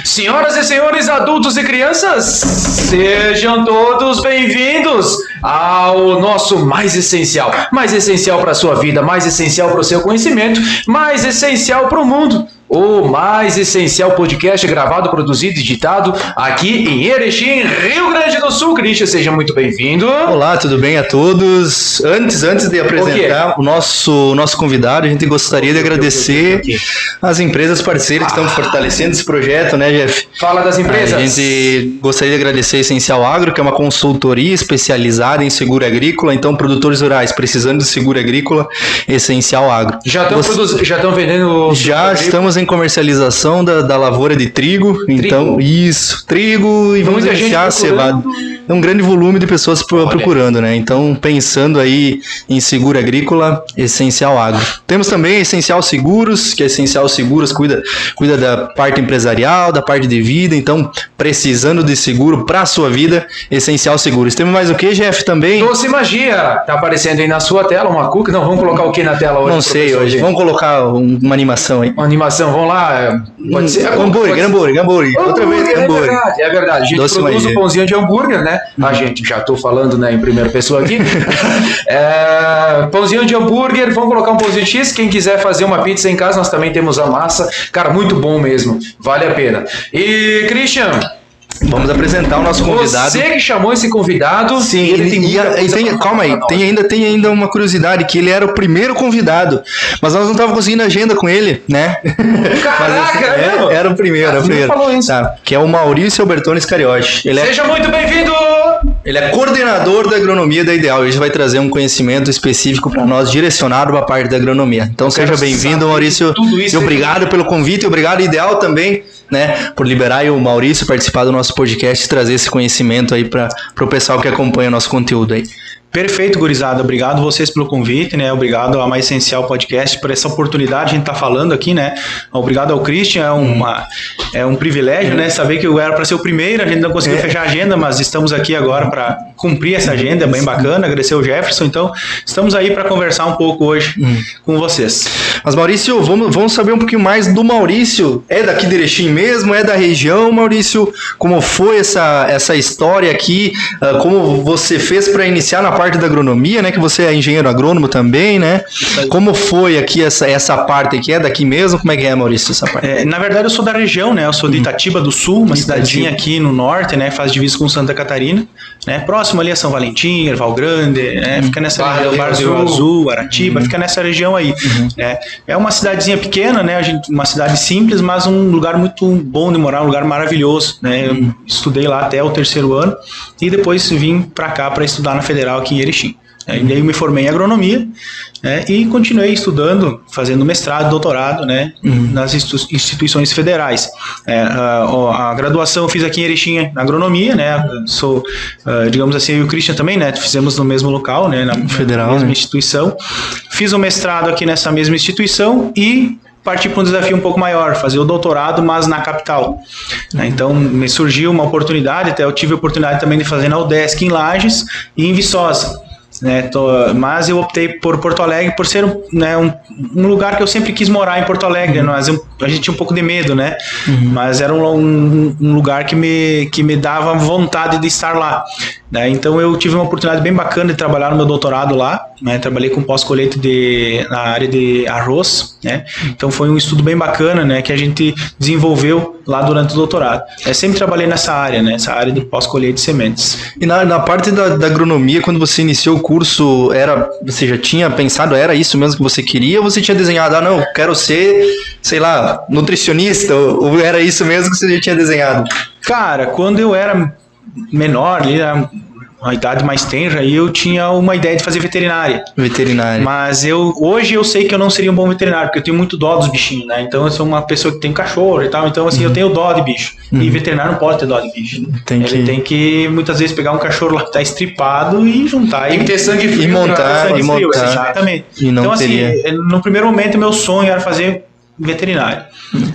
Senhoras e senhores, adultos e crianças, sejam todos bem-vindos ao nosso mais essencial para a sua vida, mais essencial para o seu conhecimento, mais essencial para o mundo. O mais essencial podcast gravado, produzido e editado aqui em Erechim, Rio Grande do Sul. Christian, seja muito bem-vindo. Olá, tudo bem a todos? Antes de apresentar o nosso convidado, a gente gostaria de agradecer as empresas parceiras que estão fortalecendo esse projeto, né, Jeff? Fala das empresas. A gente gostaria de agradecer a Essencial Agro, que é uma consultoria especializada em seguro agrícola. Então, produtores rurais precisando de seguro agrícola, Essencial Agro. Já estão vendendo? Já estamos em comercialização da lavoura de trigo. Então, trigo e vamos iniciar a cevada. É um grande volume de pessoas procurando, né? Então, pensando aí em seguro agrícola, Essencial Agro. Temos também Essencial Seguros, que a Essencial Seguros cuida da parte empresarial, da parte de vida. Então, precisando de seguro para a sua vida, Essencial Seguros. Temos mais o que, Jeff, também? Doce Magia. Tá aparecendo aí na sua tela uma cuca. Não, vamos colocar o que na tela hoje? Não sei hoje. Gente? Vamos colocar uma animação aí. Uma animação, vamos lá. Pode ser. Hambúrguer. Outra vez, hambúrguer. É verdade. A gente Doce produz Magia. o pãozinho de hambúrguer, né? A gente, já tô falando, né, em primeira pessoa aqui. Pãozinho de hambúrguer, vamos colocar um pãozinho de X. Quem quiser fazer uma pizza em casa, nós também temos a massa. Cara, muito bom mesmo. Vale a pena. E, Christian, vamos apresentar o nosso convidado. Você que chamou esse convidado. Sim, calma aí, tem ainda uma curiosidade, que ele era o primeiro convidado, mas nós não estávamos conseguindo agenda com ele, né? Caraca, era o primeiro. Falou isso. Tá, que é o Maurício Albertoni Scariotti. Seja muito bem-vindo! Ele é coordenador da agronomia da Ideal. Ele vai trazer um conhecimento específico para nós, direcionado para a parte da agronomia. Então seja bem-vindo, Maurício. E obrigado pelo convite, obrigado Ideal também, né, por liberar o Maurício participar do nosso podcast e trazer esse conhecimento aí para o pessoal que acompanha o nosso conteúdo aí. Perfeito, gurizada. Obrigado vocês pelo convite, né? Obrigado ao Mais Essencial Podcast por essa oportunidade a gente tá falando aqui, né? Obrigado ao Christian, é um privilégio, né? Saber que eu era para ser o primeiro, a gente não conseguiu fechar a agenda, mas estamos aqui agora para cumprir essa agenda, é bem bacana. Agradecer ao Jefferson, então estamos aí para conversar um pouco hoje com vocês. Mas Maurício, vamos saber um pouquinho mais do Maurício. É daqui de Erechim mesmo? É da região, Maurício? Como foi essa história aqui? Como você fez para iniciar na parte da agronomia, né? Que você é engenheiro agrônomo também, né? Como foi aqui essa parte aqui? É daqui mesmo? Como é que é, Maurício, essa parte? Na verdade, eu sou da região, né? Eu sou de Itatiba do Sul, uma cidadezinha aqui no norte, né? Faz divisa com Santa Catarina, né? Próximo ali a São Valentim, Erval Grande, né? Fica nessa região, Barra do Rio Azul, Aratiba, fica nessa região aí. Né? É uma cidadezinha pequena, né? Uma cidade simples, mas um lugar muito bom de morar, um lugar maravilhoso, né? Eu estudei lá até o 3º ano e depois vim para cá para estudar na Federal aqui em Erechim. E daí eu me formei em agronomia, né, e continuei estudando, fazendo mestrado, doutorado, né, nas instituições federais. A graduação eu fiz aqui em Erechim na agronomia, né, sou, digamos assim, eu e o Christian também, né, fizemos no mesmo local, né, na Federal, mesma instituição. Fiz o mestrado aqui nessa mesma instituição e parti para um desafio um pouco maior, fazer o doutorado, mas na capital. Então, me surgiu uma oportunidade, até eu tive a oportunidade também de fazer na UDESC em Lages e em Viçosa. Né, mas eu optei por Porto Alegre por ser um lugar que eu sempre quis morar em Porto Alegre, mas a gente tinha um pouco de medo, né? Mas era um lugar que me dava vontade de estar lá, né? Então eu tive uma oportunidade bem bacana de trabalhar no meu doutorado lá, né? Trabalhei com pós-colheita na área de arroz, né? Então foi um estudo bem bacana, né, que a gente desenvolveu lá durante o doutorado. Eu sempre trabalhei nessa área, né, essa área de pós-colheita de sementes. E na parte da agronomia, quando você iniciou o curso, você já tinha pensado, era isso mesmo que você queria, ou você tinha desenhado, não, quero ser, sei lá, nutricionista, ou era isso mesmo que você já tinha desenhado? Cara, quando eu era menor, ali, uma idade mais tenra, e eu tinha uma ideia de fazer veterinária. Mas hoje eu sei que eu não seria um bom veterinário, porque eu tenho muito dó dos bichinhos, né? Então eu sou uma pessoa que tem cachorro e tal, então assim, eu tenho dó de bicho. E veterinário não pode ter dó de bicho. Ele tem que muitas vezes pegar um cachorro lá que tá estripado e juntar. Tem que ter sangue frio. E montar. Exatamente. E não então teria... assim, no primeiro momento meu sonho era fazer veterinário.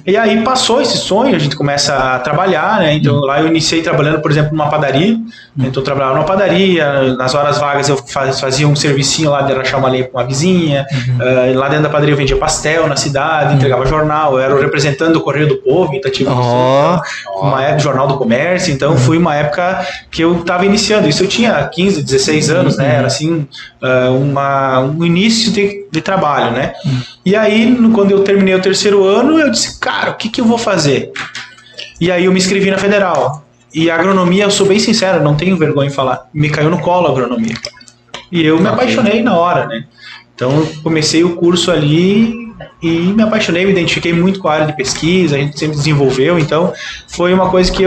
E aí passou esse sonho, a gente começa a trabalhar, né? Então lá eu iniciei trabalhando, por exemplo, numa padaria. Então eu trabalhava numa padaria, nas horas vagas eu fazia um servicinho lá de rachar uma lenha com uma vizinha. Lá dentro da padaria eu vendia pastel na cidade, entregava jornal. Eu era o representante do Correio do Povo, Itatiba do Sul, uma época Jornal do Comércio. Então foi uma época que eu estava iniciando. Isso eu tinha 15, 16 anos, né? Era assim, um início de trabalho, né? E aí, quando eu terminei o terceiro ano, eu disse, cara, o que eu vou fazer? E aí eu me inscrevi na Federal. E a agronomia, eu sou bem sincero, não tenho vergonha em falar, me caiu no colo a agronomia. E eu me apaixonei na hora, né? Então eu comecei o curso ali e me apaixonei, me identifiquei muito com a área de pesquisa, a gente sempre desenvolveu, então foi uma coisa que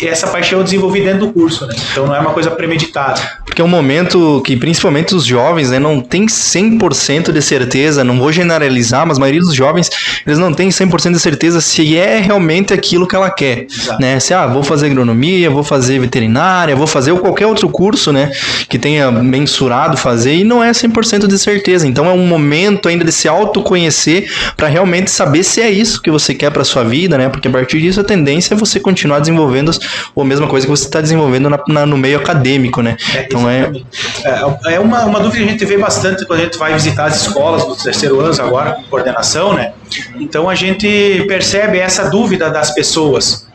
essa paixão eu desenvolvi dentro do curso, né? Então não é uma coisa premeditada. Porque é um momento que principalmente os jovens, né, não tem 100% de certeza, não vou generalizar, mas a maioria dos jovens, eles não tem 100% de certeza se é realmente aquilo que ela quer, né? Se, vou fazer agronomia, vou fazer veterinária, vou fazer qualquer outro curso, né, que tenha mensurado fazer, e não é 100% de certeza. Então é um momento ainda de se autoconhecer para realmente saber se é isso que você quer para sua vida, né? Porque a partir disso a tendência é você continuar desenvolvendo a mesma coisa que você está desenvolvendo no meio acadêmico, né? Então é uma dúvida que a gente vê bastante quando a gente vai visitar as escolas dos terceiro anos agora, com coordenação, né? Então a gente percebe essa dúvida das pessoas,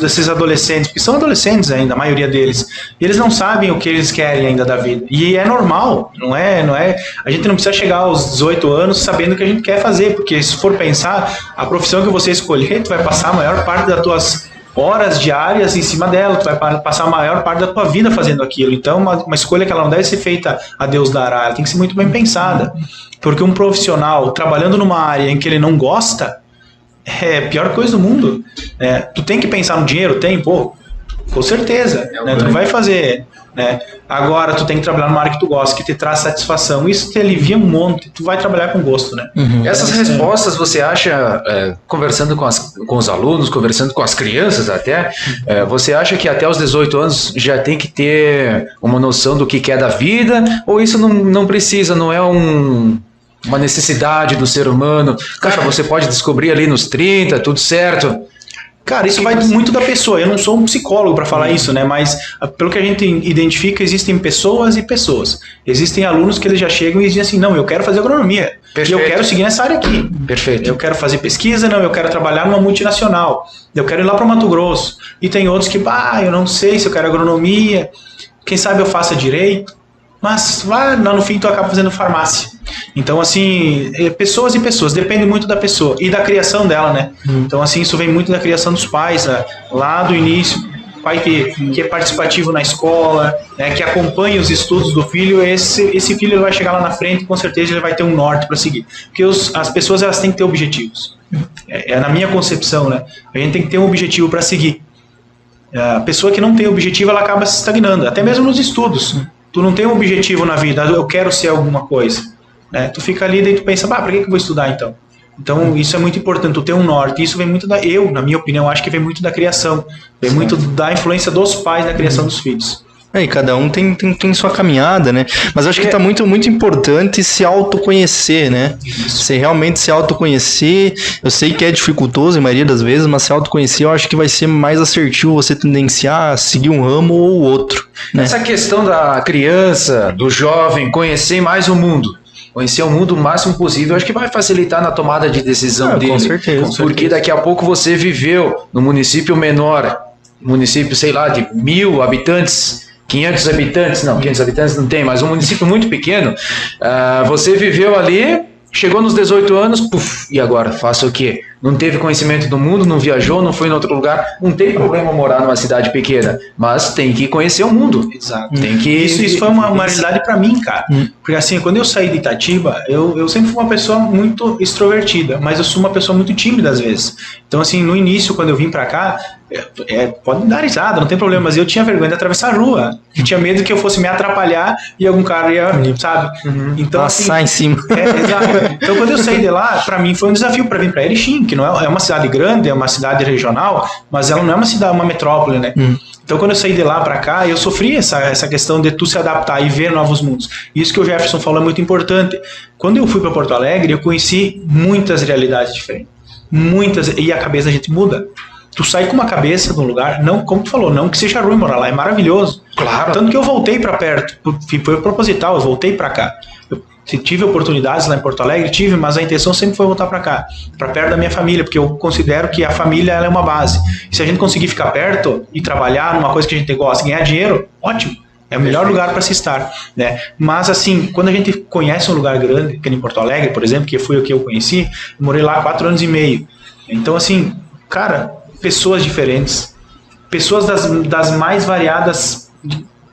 desses adolescentes, porque são adolescentes ainda, a maioria deles, e eles não sabem o que eles querem ainda da vida, e é normal, não é, a gente não precisa chegar aos 18 anos sabendo o que a gente quer fazer, porque se for pensar, a profissão que você escolher, tu vai passar a maior parte das tuas horas diárias em cima dela, tu vai passar a maior parte da tua vida fazendo aquilo, então uma escolha que ela não deve ser feita a Deus dará, ela tem que ser muito bem pensada, porque um profissional trabalhando numa área em que ele não gosta, é a pior coisa do mundo. Tu tem que pensar no dinheiro? Tem, com certeza. Tu não vai fazer. Né? Agora, tu tem que trabalhar numa área que tu gosta, que te traz satisfação. Isso te alivia um monte. Tu vai trabalhar com gosto, né? Essas respostas, você acha, conversando com os alunos, conversando com as crianças até, você acha que até os 18 anos já tem que ter uma noção do que é da vida? Ou isso não precisa, não é uma necessidade do ser humano? Cara, você pode descobrir ali nos 30, tudo certo. Cara, isso vai muito da pessoa. Eu não sou um psicólogo para falar isso, né? Mas pelo que a gente identifica, existem pessoas e pessoas. Existem alunos que eles já chegam e dizem assim, não, eu quero fazer agronomia. Perfeito. E eu quero seguir nessa área aqui. Perfeito. Eu quero fazer pesquisa, não, eu quero trabalhar numa multinacional. Eu quero ir lá para Mato Grosso. E tem outros que, eu não sei se eu quero agronomia. Quem sabe eu faça direito. Mas lá no fim tu acaba fazendo farmácia. Então, assim, pessoas e pessoas, depende muito da pessoa e da criação dela, né? Então, assim, isso vem muito da criação dos pais, lá do início, pai que é participativo na escola, né, que acompanha os estudos do filho, esse filho ele vai chegar lá na frente e com certeza ele vai ter um norte para seguir. Porque as pessoas elas têm que ter objetivos. Na minha concepção, né? A gente tem que ter um objetivo para seguir. A pessoa que não tem objetivo, ela acaba se estagnando, até mesmo nos estudos. Tu não tem um objetivo na vida, eu quero ser alguma coisa. Né? Tu fica ali e tu pensa, para que eu vou estudar então? Então isso é muito importante, tu ter um norte. Isso vem muito na minha opinião, acho que vem muito da criação. Vem muito da influência dos pais na criação dos filhos. E cada um tem sua caminhada, né? Mas acho que tá muito, muito importante se autoconhecer, né? Se realmente se autoconhecer, eu sei que é dificultoso, a maioria das vezes, mas se autoconhecer eu acho que vai ser mais assertivo você tendenciar a seguir um ramo ou outro, né? Essa questão da criança, do jovem, conhecer mais o mundo. Conhecer o mundo o máximo possível, acho que vai facilitar na tomada de decisão dele. Com certeza. Porque daqui a pouco você viveu no município menor, município, sei lá, de 1.000 habitantes, 500 habitantes, não, 500 habitantes não tem, mas um município muito pequeno, você viveu ali, chegou nos 18 anos, e agora? Faço o quê? Não teve conhecimento do mundo, não viajou, não foi em outro lugar, não tem problema morar numa cidade pequena, mas tem que conhecer o mundo. Exato. Tem que... Isso foi uma realidade para mim, cara. Porque assim, quando eu saí de Itatiba, eu sempre fui uma pessoa muito extrovertida, mas eu sou uma pessoa muito tímida às vezes. Então assim, no início, quando eu vim para cá, pode dar risada, não tem problema, mas eu tinha vergonha de atravessar a rua. Eu tinha medo que eu fosse me atrapalhar e algum cara ia, sabe? Então, passar assim, em cima. Exato. Então quando eu saí de lá, para mim foi um desafio para vir para Erechim, que não é uma cidade grande, é uma cidade regional, mas ela não é uma cidade, uma metrópole, né? Então quando eu saí de lá para cá, eu sofri essa questão de tu se adaptar e ver novos mundos. Isso que o Jefferson falou é muito importante. Quando eu fui para Porto Alegre, eu conheci muitas realidades diferentes. e a cabeça da gente muda. Tu sai com uma cabeça de um lugar, não, como tu falou, não que seja ruim morar lá, é maravilhoso. Claro. Tanto que eu voltei para perto, foi proposital, eu voltei para cá. Se tive oportunidades lá em Porto Alegre, tive, mas a intenção sempre foi voltar para cá, para perto da minha família, porque eu considero que a família ela é uma base. E se a gente conseguir ficar perto e trabalhar numa coisa que a gente gosta, ganhar dinheiro, ótimo. É o melhor lugar para se estar, né? Mas assim, quando a gente conhece um lugar grande, que é em Porto Alegre, por exemplo, que foi o que eu conheci, eu morei lá 4 anos e meio. Então assim, cara, pessoas diferentes, pessoas das mais variadas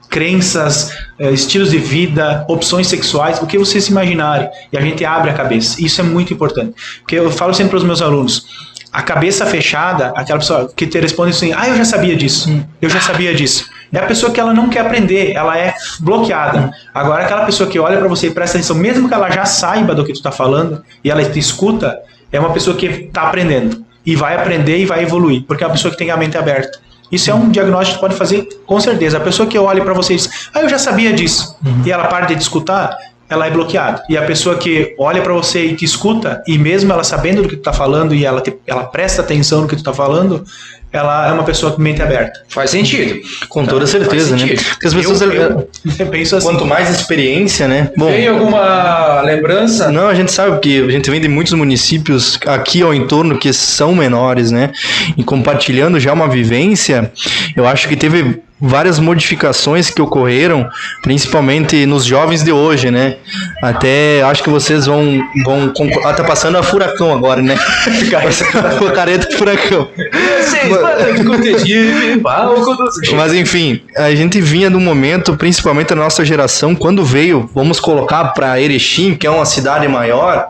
crenças, estilos de vida, opções sexuais, o que vocês imaginarem. E a gente abre a cabeça. Isso é muito importante. Porque eu falo sempre para os meus alunos, a cabeça fechada, aquela pessoa que te responde assim, eu já sabia disso, eu já sabia disso. É a pessoa que ela não quer aprender, ela é bloqueada. Agora, aquela pessoa que olha para você e presta atenção, mesmo que ela já saiba do que tu está falando, e ela te escuta, é uma pessoa que está aprendendo. E vai aprender e vai evoluir, porque é uma pessoa que tem a mente aberta. Isso é um diagnóstico que pode fazer com certeza. A pessoa que olha para você e diz, eu já sabia disso, e ela para de te escutar, ela é bloqueada. E a pessoa que olha para você e te escuta, e mesmo ela sabendo do que tu tá falando, e ela presta atenção no que tu tá falando, ela é uma pessoa com mente aberta. Faz sentido. Com toda certeza, né? Porque as pessoas... Eu penso assim. Quanto mais experiência, né? Bom, tem alguma lembrança? Não, a gente sabe que a gente vem de muitos municípios aqui ao entorno que são menores, né? E compartilhando já uma vivência, eu acho que teve várias modificações que ocorreram, principalmente nos jovens de hoje, né? Até acho que vocês vão tá passando a furacão agora, né? A careta de furacão. Mas enfim, a gente vinha de um momento, principalmente a nossa geração, quando veio, vamos colocar para Erechim, que é uma cidade maior,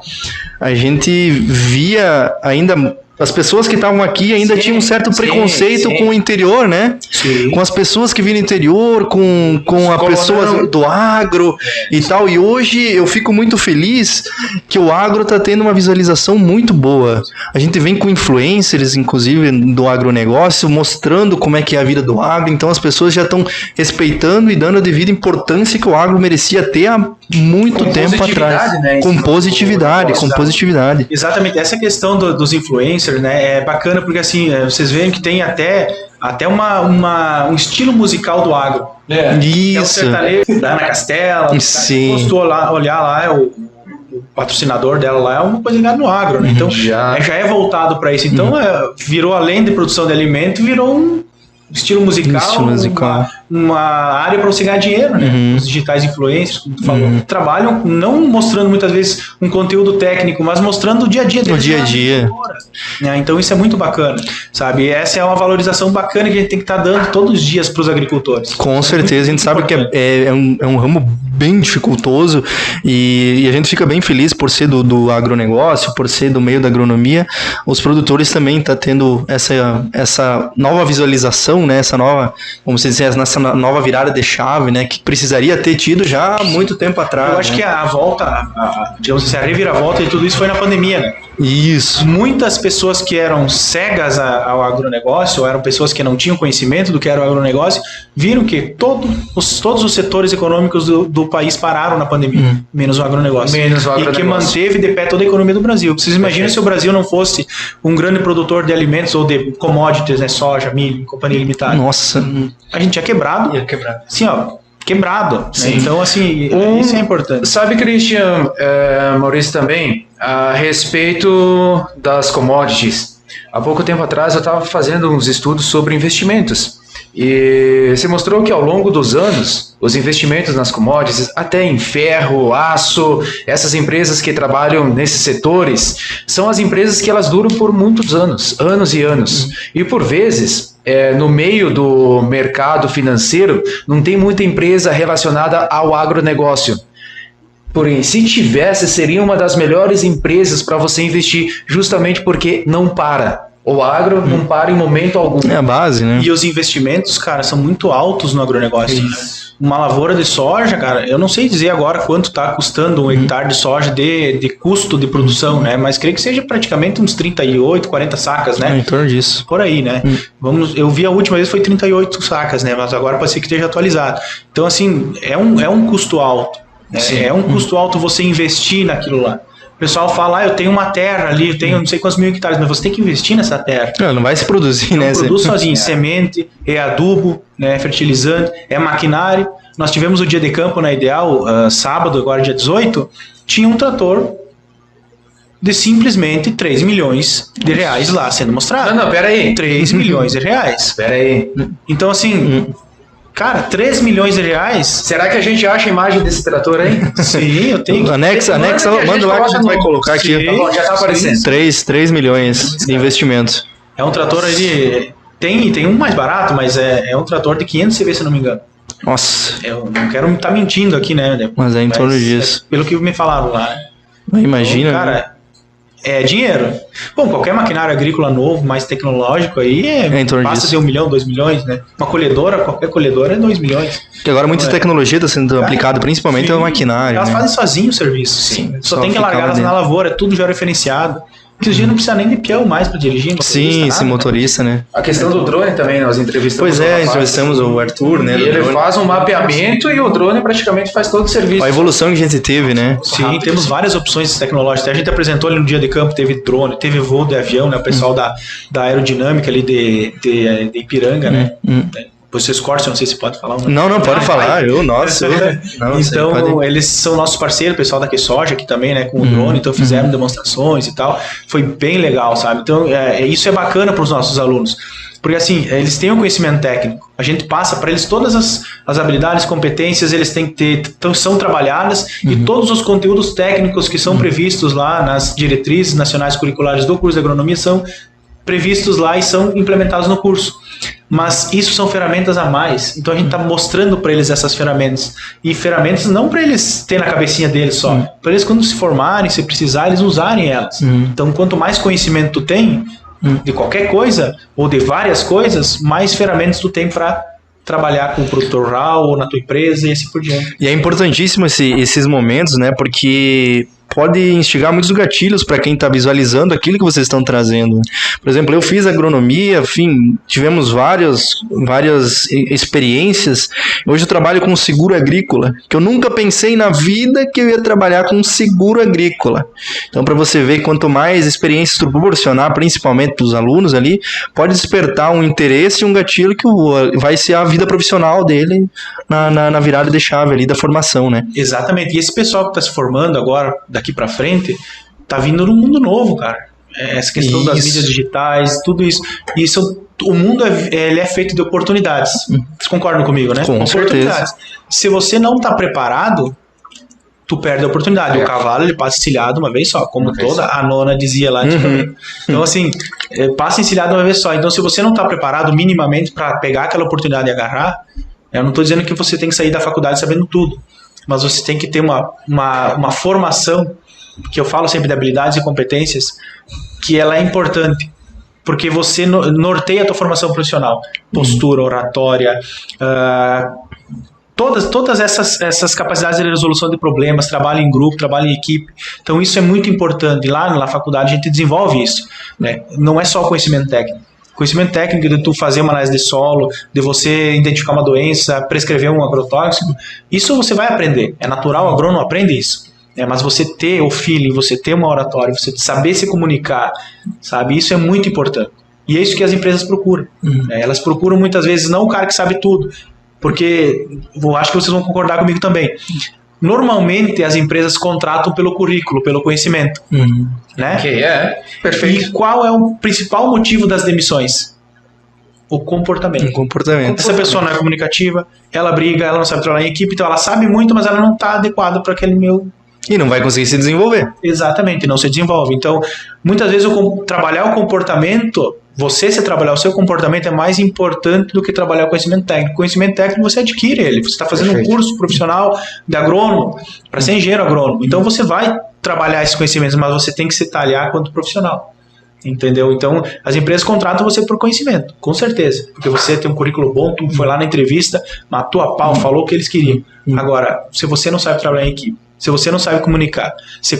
a gente via ainda... As pessoas que estavam aqui ainda tinham um certo preconceito com o interior, né? Sim. Com as pessoas que vinham do interior, com a pessoa do agro e tal. E hoje eu fico muito feliz que o agro está tendo uma visualização muito boa. A gente vem com influencers, inclusive, do agronegócio, mostrando como é que é a vida do agro. Então as pessoas já estão respeitando e dando a devida importância que o agro merecia ter há muito tempo atrás. Né? Com positividade. Exatamente. Essa questão dos influencers, né, é bacana porque assim, vocês veem que tem até um estilo musical do agro. Isso. É o sertanejo da Ana Castela. Sim. Gostou olhar lá, o patrocinador dela lá é uma coisa ligada no agro, né? Então já é voltado para isso. Então virou, além de produção de alimento, virou um estilo musical. Uma área para você ganhar dinheiro, né? Os digitais influencers, como tu falou, trabalham não mostrando muitas vezes um conteúdo técnico, mas mostrando o dia a dia deles. O dia a dia. Né? Então isso é muito bacana, sabe? E essa é uma valorização bacana que a gente tem que estar dando todos os dias para os agricultores. Com certeza, a gente sabe que é um ramo bem dificultoso e a gente fica bem feliz por ser do agronegócio, por ser do meio da agronomia. Os produtores também estão tendo essa nova visualização, né? Essa nova, como você disse, nessa nova virada de chave, né? Que precisaria ter tido já há muito tempo atrás. Eu acho que a volta, digamos assim, a reviravolta de tudo isso foi na pandemia, né? Isso. Muitas pessoas que eram cegas ao agronegócio, ou eram pessoas que não tinham conhecimento do que era o agronegócio, viram que todos os setores econômicos do país pararam na pandemia, menos o agronegócio. E que manteve de pé toda a economia do Brasil. Vocês imaginam se o Brasil não fosse um grande produtor de alimentos ou de commodities, né? Soja, milho, companhia limitada. Nossa. A gente tinha quebrado. Sim, quebrado. Né? Então, assim, isso é importante. Sabe, Christian, Maurício também, a respeito das commodities. Há pouco tempo atrás eu estava fazendo uns estudos sobre investimentos. E se mostrou que ao longo dos anos, os investimentos nas commodities, até em ferro, aço, essas empresas que trabalham nesses setores, são as empresas que elas duram por muitos anos e anos. E por vezes, no meio do mercado financeiro, não tem muita empresa relacionada ao agronegócio. Porém, se tivesse, seria uma das melhores empresas para você investir, justamente porque não para. O agro não para em momento algum. É a base, né? E os investimentos, cara, são muito altos no agronegócio. Uma lavoura de soja, cara, eu não sei dizer agora quanto está custando um hectare de soja de custo de produção, né? Mas creio que seja praticamente uns 38, 40 sacas, né? Em torno disso. Por aí, né? Eu vi a última vez foi 38 sacas, né? Mas agora pode ser que esteja atualizado. Então, assim, é um custo alto. Né? É um custo alto você investir naquilo lá. pessoal fala, eu tenho uma terra ali, eu tenho não sei quantos mil hectares, mas você tem que investir nessa terra. Não vai se produzir, né? Não produz sozinho, semente, é adubo, né, fertilizante, é maquinário. Nós tivemos o dia de campo na Ideal, sábado, agora dia 18, tinha um trator de simplesmente 3 milhões de reais lá sendo mostrado. Não, pera aí. 3 milhões de reais. Pera aí. Então, assim, cara, 3 milhões de reais... Será que a gente acha a imagem desse trator aí? Sim, eu tenho... Anexa, manda lá que a gente vai colocar aqui. Sim, tá bom, já tá aparecendo. 3 milhões de investimento. É um trator aí... Tem um mais barato, mas é um trator de 500 CV, se não me engano. Nossa. Eu não quero estar mentindo aqui, né? Mas é em torno disso. Pelo que me falaram lá. Imagina. Então, cara, é dinheiro. Bom, qualquer maquinário agrícola novo, mais tecnológico aí, passa de 1 milhão, 2 milhões, né? Uma colhedora, qualquer colhedora é 2 milhões. Porque agora muita tecnologia está sendo aplicada, principalmente no maquinário. Elas né? fazem sozinho o serviço. Sim. Só tem que largar elas na lavoura, é tudo já referenciado. Porque os dias não precisa nem de peão mais para dirigir. Sim, esse motorista, né? A questão do drone também, nós entrevistamos. Pois entrevistamos o Arthur, né? E ele faz um mapeamento e o drone praticamente faz todo o serviço. A evolução que a gente teve, né? Sim, temos várias opções tecnológicas. A gente apresentou ali no dia de campo, teve drone, teve voo de avião, né? O pessoal da aerodinâmica ali de Ipiranga, né? Vocês cortam, não sei se pode falar. Não, pode falar. Então, eles são nossos parceiros, o pessoal da QSoja aqui também, né, com o drone, então fizeram demonstrações e tal. Foi bem legal, sabe? Então, isso é bacana para os nossos alunos. Porque, assim, eles têm o conhecimento técnico. A gente passa para eles todas as habilidades, competências, eles têm que ter, então, são trabalhadas e todos os conteúdos técnicos que são previstos lá nas diretrizes nacionais curriculares do curso de agronomia são previstos lá e são implementados no curso. Mas isso são ferramentas a mais. Então a gente está mostrando para eles essas ferramentas. E ferramentas não para eles terem na cabecinha deles só. Para eles, quando se formarem, se precisar, eles usarem elas. Então, quanto mais conhecimento tu tem de qualquer coisa, ou de várias coisas, mais ferramentas tu tem para trabalhar com o produtor rural ou na tua empresa e assim por diante. E é importantíssimo esses momentos, né? Porque pode instigar muitos gatilhos para quem está visualizando aquilo que vocês estão trazendo. Por exemplo, eu fiz agronomia, enfim, tivemos várias experiências. Hoje eu trabalho com seguro agrícola, que eu nunca pensei na vida que eu ia trabalhar com seguro agrícola. Então, para você ver, quanto mais experiências tu proporcionar, principalmente para os alunos ali, pode despertar um interesse e um gatilho que vai ser a vida profissional dele na virada de chave ali da formação, né? Exatamente. E esse pessoal que está se formando agora, daqui para frente, tá vindo num mundo novo, cara. Essa questão das mídias digitais, tudo isso. O mundo ele é feito de oportunidades. Vocês concordam comigo, né? Com certeza. Se você não tá preparado, tu perde a oportunidade. O cavalo, ele passa encilhado uma vez só, como a nona dizia lá. Então, assim, passa encilhado uma vez só. Então, se você não tá preparado minimamente para pegar aquela oportunidade e agarrar, eu não tô dizendo que você tem que sair da faculdade sabendo tudo. Mas você tem que ter uma formação, que eu falo sempre de habilidades e competências, que ela é importante, porque você norteia a tua formação profissional, postura, oratória, todas essas capacidades de resolução de problemas, trabalho em grupo, trabalho em equipe. Então isso é muito importante. Lá na faculdade a gente desenvolve isso, né? Não é só o conhecimento técnico. Conhecimento técnico de tu fazer uma análise de solo, de você identificar uma doença, prescrever um agrotóxico, isso você vai aprender. É natural, o agrônomo aprende isso. Mas você ter o feeling, você ter uma oratória, você saber se comunicar, sabe? Isso é muito importante. E é isso que as empresas procuram. Elas procuram muitas vezes não o cara que sabe tudo, porque eu acho que vocês vão concordar comigo também. Normalmente as empresas contratam pelo currículo, pelo conhecimento. Né? Ok, perfeito. E qual é o principal motivo das demissões? O comportamento. Essa pessoa não é comunicativa, ela briga, ela não sabe trabalhar em equipe, então ela sabe muito, mas ela não está adequada para aquele meu... E não vai conseguir se desenvolver. Exatamente, não se desenvolve. Então, muitas vezes trabalhar o comportamento, você trabalhar o seu comportamento é mais importante do que trabalhar o conhecimento técnico. O conhecimento técnico você adquire ele. Você está fazendo um curso profissional de agrônomo para ser engenheiro agrônomo. Então, você vai trabalhar esses conhecimentos, mas você tem que se talhar quanto profissional. Entendeu? Então, as empresas contratam você por conhecimento, com certeza. Porque você tem um currículo bom, tu foi lá na entrevista, matou a pau, falou o que eles queriam. Agora, se você não sabe trabalhar em equipe, se você não sabe comunicar, se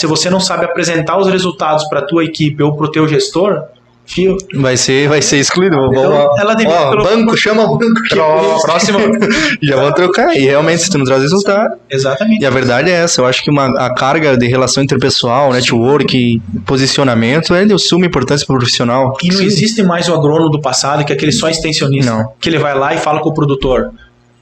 você não sabe apresentar os resultados para a tua equipe ou para o teu gestor, fio. Vai ser excluído. Então, ela banco, chama o banco. Próximo. Já vão trocar. E realmente, se tu não traz resultado. Exatamente. E a verdade é essa. Eu acho que a carga de relação interpessoal, network, posicionamento é de suma importância para o profissional. E não existe mais o agrônomo do passado, que é aquele só extensionista. Não. Que ele vai lá e fala com o produtor.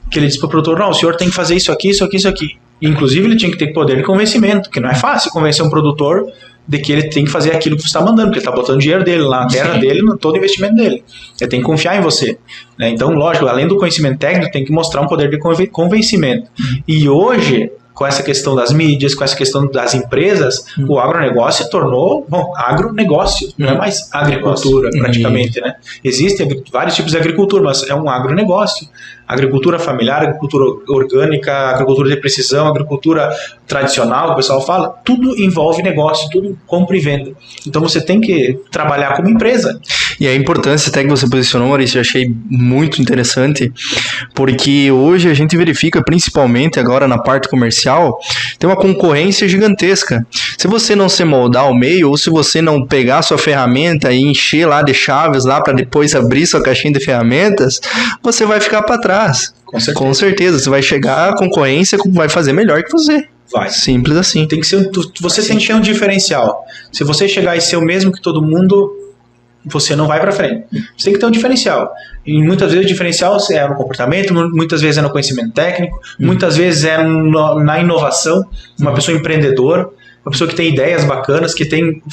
Que ele diz para o produtor, não, o senhor tem que fazer isso aqui, isso aqui, isso aqui. E, inclusive, ele tinha que ter poder de convencimento, que não é fácil convencer um produtor de que ele tem que fazer aquilo que você está mandando, porque ele está botando dinheiro dele lá na terra dele, no todo o investimento dele. Ele tem que confiar em você. Né? Então, lógico, além do conhecimento técnico, tem que mostrar um poder de convencimento. E hoje, com essa questão das mídias, com essa questão das empresas, o agronegócio se tornou, agronegócio, não é mais agricultura, praticamente, né? Existem vários tipos de agricultura, mas é um agronegócio. Agricultura familiar, agricultura orgânica, agricultura de precisão, agricultura tradicional, o pessoal fala, tudo envolve negócio, tudo compra e venda. Então você tem que trabalhar como empresa. E a importância até que você posicionou, Maurício, eu achei muito interessante, porque hoje a gente verifica, principalmente agora na parte comercial, tem uma concorrência gigantesca. Se você não se moldar ao meio, ou se você não pegar a sua ferramenta e encher lá de chaves lá para depois abrir sua caixinha de ferramentas, você vai ficar para trás. Com certeza. Você vai chegar, a concorrência vai fazer melhor que você. Vai. Simples assim. Tem que ser, você tem que ter um diferencial. Se você chegar e ser o mesmo que todo mundo, você não vai para frente. Você tem que ter um diferencial. E muitas vezes o diferencial é no comportamento, muitas vezes é no conhecimento técnico, muitas vezes é na inovação, uma pessoa empreendedora, uma pessoa que tem ideias bacanas, que tem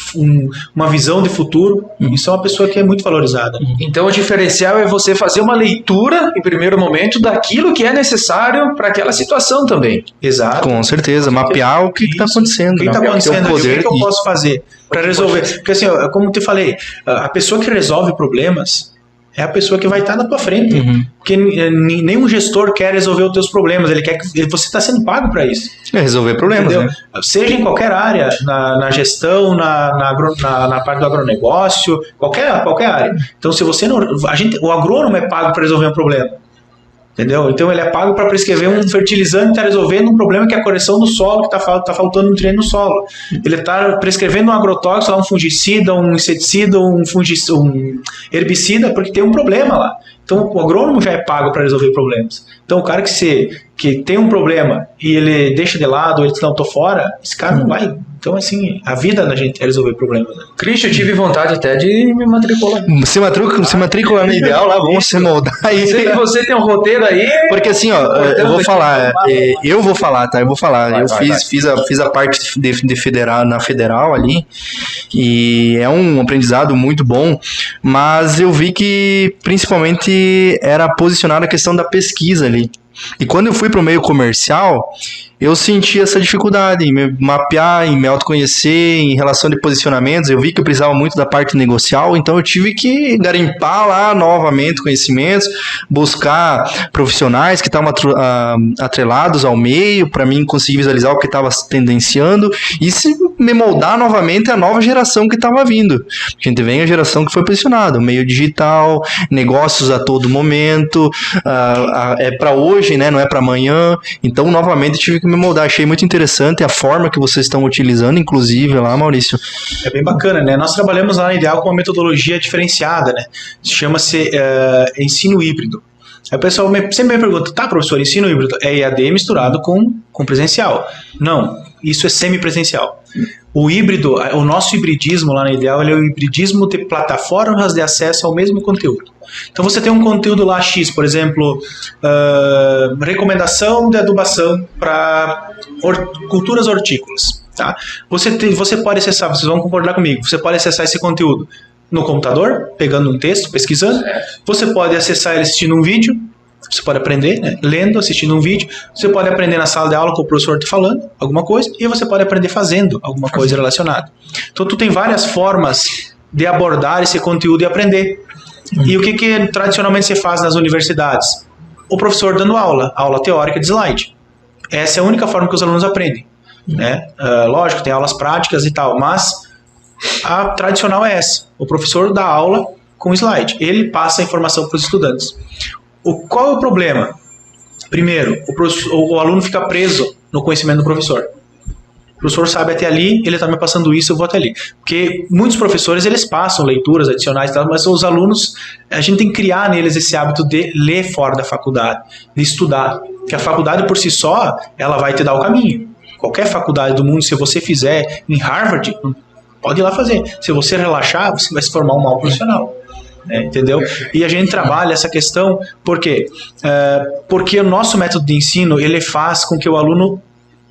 uma visão de futuro. Isso é uma pessoa que é muito valorizada. Então o diferencial é você fazer uma leitura, em primeiro momento, daquilo que é necessário para aquela situação também. Exato. Com certeza. Mapear o que está acontecendo. O que está acontecendo, o que eu posso fazer para resolver. Porque assim, como eu te falei, a pessoa que resolve problemas é a pessoa que vai estar na tua frente. Porque nenhum gestor quer resolver os teus problemas, ele quer que você está sendo pago para isso. É resolver problemas, né? Seja em qualquer área, na gestão, na parte do agronegócio, qualquer área. Então, se você não... o agrônomo é pago para resolver um problema. Entendeu? Então ele é pago para prescrever um fertilizante que está resolvendo um problema que é a correção do solo, que está faltando nutriente no solo. Ele está prescrevendo um agrotóxico, um fungicida, um inseticida, um herbicida, porque tem um problema lá. Então o agrônomo já é pago para resolver problemas. Então o cara que tem um problema e ele deixa de lado, ele diz, não, tô fora, esse cara não vai. Então, assim, a vida da gente é resolver problemas. Né? Christian, eu tive vontade até de me matricular. Se matricular no ideal, lá vamos se moldar. Você tem um roteiro aí? Porque assim, ó, eu vou falar, tá? Eu vou falar. Fiz a parte de federal, na federal ali, e é um aprendizado muito bom, mas eu vi que principalmente era posicionar a questão da pesquisa ali. E quando eu fui para o meio comercial, eu senti essa dificuldade em me mapear, em me autoconhecer, em relação de posicionamentos. Eu vi que eu precisava muito da parte negocial, então eu tive que garimpar lá novamente conhecimentos, buscar profissionais que estavam atrelados ao meio, para mim conseguir visualizar o que estava tendenciando e se me moldar novamente a nova geração que estava vindo. A gente vem a geração que foi posicionada, o meio digital, negócios a todo momento, é para hoje, né? Não é para amanhã. Então, novamente, tive que me moldar. Achei muito interessante a forma que vocês estão utilizando, inclusive, lá, Maurício. É bem bacana, né? Nós trabalhamos lá na Ideal com uma metodologia diferenciada, né? Chama-se ensino híbrido. Aí o pessoal sempre me pergunta, tá, professor, ensino híbrido é EAD misturado com presencial? Não, isso é semipresencial. O híbrido, o nosso hibridismo lá na Ideal, ele é o hibridismo de plataformas de acesso ao mesmo conteúdo. Então você tem um conteúdo lá X, por exemplo, recomendação de adubação para culturas hortícolas. Tá? Você pode acessar, vocês vão concordar comigo, você pode acessar esse conteúdo no computador, pegando um texto, pesquisando. Você pode acessar ele assistindo um vídeo. Você pode aprender, né? Lendo, assistindo um vídeo. Você pode aprender na sala de aula com o professor te falando alguma coisa. E você pode aprender fazendo alguma coisa relacionada. Então, tu tem várias formas de abordar esse conteúdo e aprender. E o que tradicionalmente se faz nas universidades? O professor dando aula teórica de slide. Essa é a única forma que os alunos aprendem. Né? Lógico, tem aulas práticas e tal, mas a tradicional é essa. O professor dá aula com slide. Ele passa a informação para os estudantes. Qual é o problema? Primeiro, o aluno fica preso no conhecimento do professor. O professor sabe até ali, ele está me passando isso, eu vou até ali. Porque muitos professores, eles passam leituras adicionais e tal, mas os alunos, a gente tem que criar neles esse hábito de ler fora da faculdade, de estudar. Porque a faculdade por si só, ela vai te dar o caminho. Qualquer faculdade do mundo, se você fizer em Harvard, pode ir lá fazer. Se você relaxar, você vai se formar um mau profissional. Entendeu? E a gente trabalha essa questão, por quê? Porque o nosso método de ensino, ele faz com que o aluno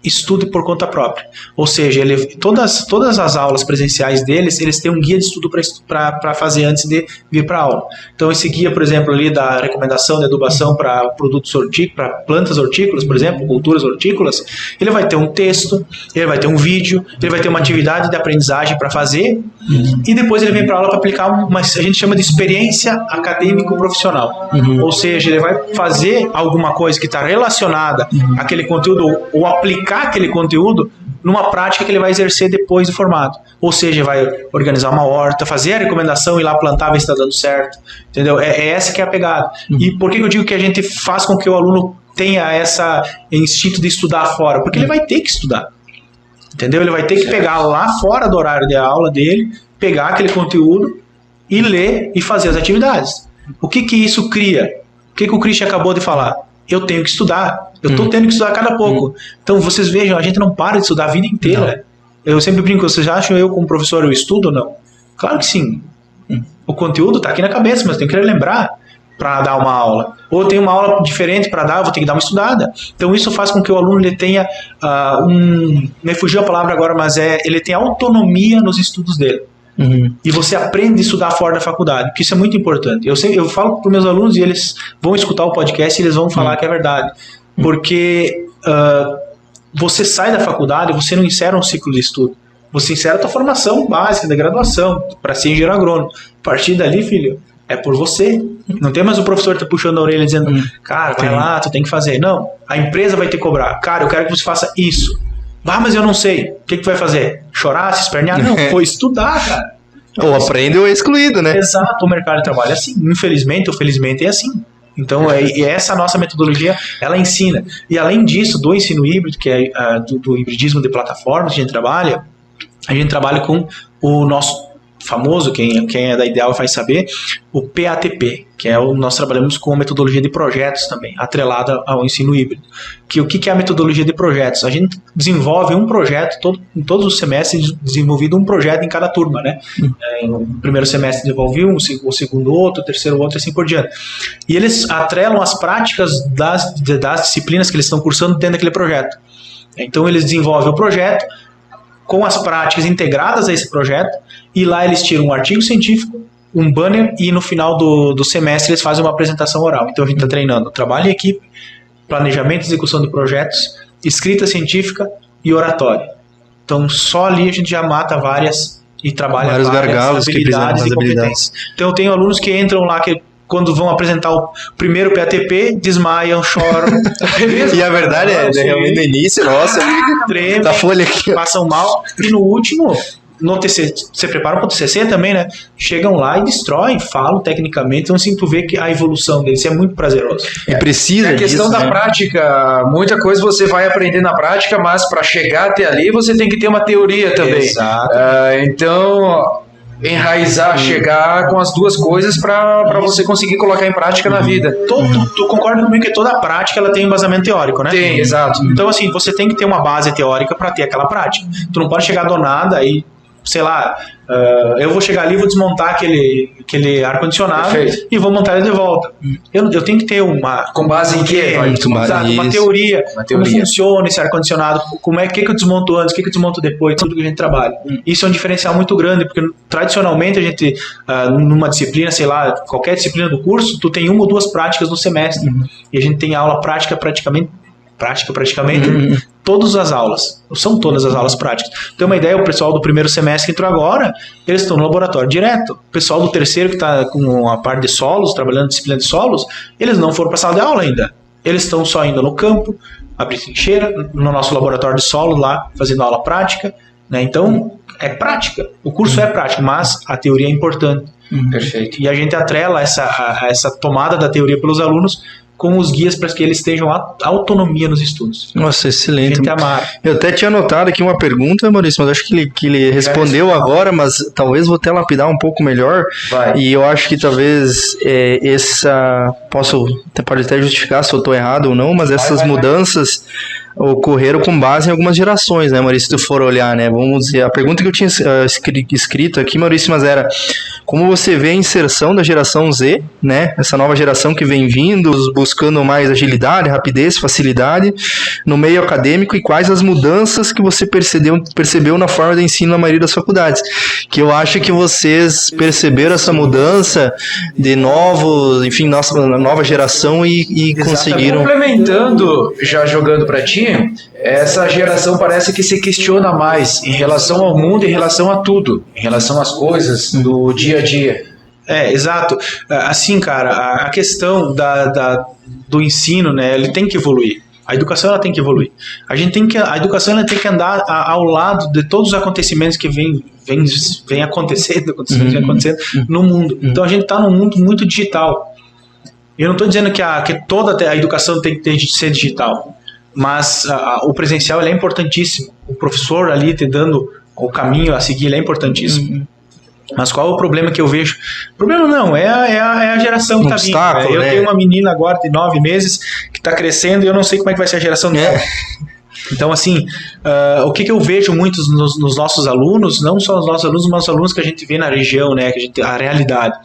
estude por conta própria. Ou seja, todas as aulas presenciais deles, eles têm um guia de estudo para fazer antes de vir para a aula. Então, esse guia, por exemplo, ali da recomendação de adubação para produtos hortícolas, para plantas hortícolas, por exemplo, culturas hortícolas, ele vai ter um texto, ele vai ter um vídeo, ele vai ter uma atividade de aprendizagem para fazer, e depois ele vem para a aula para aplicar a gente chama de experiência acadêmico-profissional. Ou seja, ele vai fazer alguma coisa que está relacionada àquele conteúdo, ou aplicar aquele conteúdo numa prática que ele vai exercer depois do formado. Ou seja, vai organizar uma horta, fazer a recomendação, ir lá plantar, ver se está dando certo. Entendeu? É essa que é a pegada. E por que eu digo que a gente faz com que o aluno tenha esse instinto de estudar fora? Porque ele vai ter que estudar. Entendeu? Ele vai ter que pegar lá fora do horário de aula dele, pegar aquele conteúdo e ler e fazer as atividades. O que isso cria? O que o Christian acabou de falar? Eu tenho que estudar. Eu estou tendo que estudar a cada pouco. Então, vocês vejam, a gente não para de estudar a vida inteira. Não. Eu sempre brinco, vocês acham eu como professor, eu estudo ou não? Claro que sim. O conteúdo está aqui na cabeça, mas eu tenho que lembrar para dar uma aula. Ou tem uma aula diferente para dar, eu vou ter que dar uma estudada. Então, isso faz com que o aluno ele tenha me fugiu a palavra agora, mas ele tem autonomia nos estudos dele. E você aprende a estudar fora da faculdade, que isso é muito importante. Eu falo para os meus alunos e eles vão escutar o podcast e eles vão falar que é verdade. Porque você sai da faculdade, você não insere um ciclo de estudo. Você insere a tua formação básica da graduação para ser engenheiro agrônomo. A partir dali, filho, é por você. Não tem mais o professor te puxando a orelha dizendo, cara, vai lá, tu tem que fazer. Não, a empresa vai te cobrar. Cara, eu quero que você faça isso. Ah, mas eu não sei. O que vai fazer? Chorar, se espernear? Não, foi estudar, cara. Ou aprende ou é excluído, né? Exato, o mercado de trabalho é assim. Infelizmente ou felizmente é assim. Então, essa nossa metodologia, ela ensina. E além disso, do ensino híbrido, que é do hibridismo de plataformas que a gente trabalha com o nosso famoso, quem é da Ideal vai saber, o PATP, que nós trabalhamos com a metodologia de projetos também, atrelada ao ensino híbrido. O que é a metodologia de projetos? A gente desenvolve um projeto, em todos os semestres, desenvolvido um projeto em cada turma, né? No primeiro semestre desenvolve um, o segundo outro, o terceiro outro, assim por diante. E eles atrelam as práticas das disciplinas que eles estão cursando dentro daquele projeto. Então eles desenvolvem o projeto com as práticas integradas a esse projeto, e lá eles tiram um artigo científico, um banner, e no final do semestre eles fazem uma apresentação oral. Então a gente está treinando trabalho em equipe, planejamento e execução de projetos, escrita científica e oratória. Então só ali a gente já mata várias e trabalha várias gargalos, habilidades e competências. Então eu tenho alunos que entram lá, que quando vão apresentar o primeiro PATP, desmaiam, choram. E a verdade realmente no início, nossa, tremem, da folha aqui, passam mal. E no último, no TCC, você prepara para o TCC também, né? Chegam lá e destroem, falam tecnicamente. Então, assim, tu vê que a evolução deles é muito prazeroso. E precisa a questão disso, da prática, muita coisa você vai aprender na prática, mas para chegar até ali você tem que ter uma teoria também. Exato. Então, enraizar, chegar com as duas coisas para você conseguir colocar em prática na vida. Tu concorda comigo que toda prática ela tem embasamento teórico, né? Tem, exato. Então, assim, você tem que ter uma base teórica para ter aquela prática. Tu não pode chegar do nada e, sei lá, eu vou chegar ali e vou desmontar aquele ar-condicionado e vou montar ele de volta. Eu tenho que ter uma... Com base em quê? Uma teoria. Como funciona esse ar-condicionado, que eu desmonto antes, o que eu desmonto depois, tudo que a gente trabalha. Isso é um diferencial muito grande, porque tradicionalmente a gente, numa disciplina, sei lá, qualquer disciplina do curso, tu tem uma ou duas práticas no semestre. E a gente tem aula prática praticamente todas as aulas. São todas as aulas práticas. Tem uma ideia, o pessoal do primeiro semestre que entrou agora, eles estão no laboratório direto. O pessoal do terceiro que está com a parte de solos, trabalhando na disciplina de solos, eles não foram para a sala de aula ainda. Eles estão só indo no campo, abrir trincheira, no nosso laboratório de solo lá, fazendo aula prática, né? Então, é prática. O curso é prático, mas a teoria é importante. Perfeito. E a gente atrela essa tomada da teoria pelos alunos com os guias para que eles tenham autonomia nos estudos. Nossa, excelente. Eu até tinha anotado aqui uma pergunta, Maurício, mas acho que ele respondeu agora, mas talvez vou até lapidar um pouco melhor. Vai. E eu acho que talvez pode até justificar se eu estou errado ou não, mas essas mudanças ocorreram com base em algumas gerações, né, Maurício? Se tu for olhar, né, vamos dizer, a pergunta que eu tinha escrito aqui, Maurício, mas era como você vê a inserção da geração Z, né, essa nova geração que vem vindo, buscando mais agilidade, rapidez, facilidade no meio acadêmico, e quais as mudanças que você percebeu na forma de ensino na maioria das faculdades, que eu acho que vocês perceberam essa mudança de nova geração e conseguiram... Complementando, já jogando para ti, essa geração parece que se questiona mais em relação ao mundo, em relação a tudo, em relação às coisas do dia a dia. Exato. Assim, cara, a questão do ensino, né, ele tem que evoluir. A educação ela tem que evoluir. A educação ela tem que andar ao lado de todos os acontecimentos que vem acontecendo no mundo. Então a gente está num mundo muito digital. Eu não estou dizendo que toda a educação tem que ser digital. Mas o presencial ele é importantíssimo. O professor ali te dando o caminho a seguir, ele é importantíssimo. Mas qual é o problema que eu vejo? O problema não, é a geração que está vindo. Eu tenho uma menina agora de 9 meses que está crescendo e eu não sei como é que vai ser a geração dela. Então, assim, o que eu vejo muito nos nossos alunos, não só nos nossos alunos, mas os alunos que a gente vê na região, né, a realidade,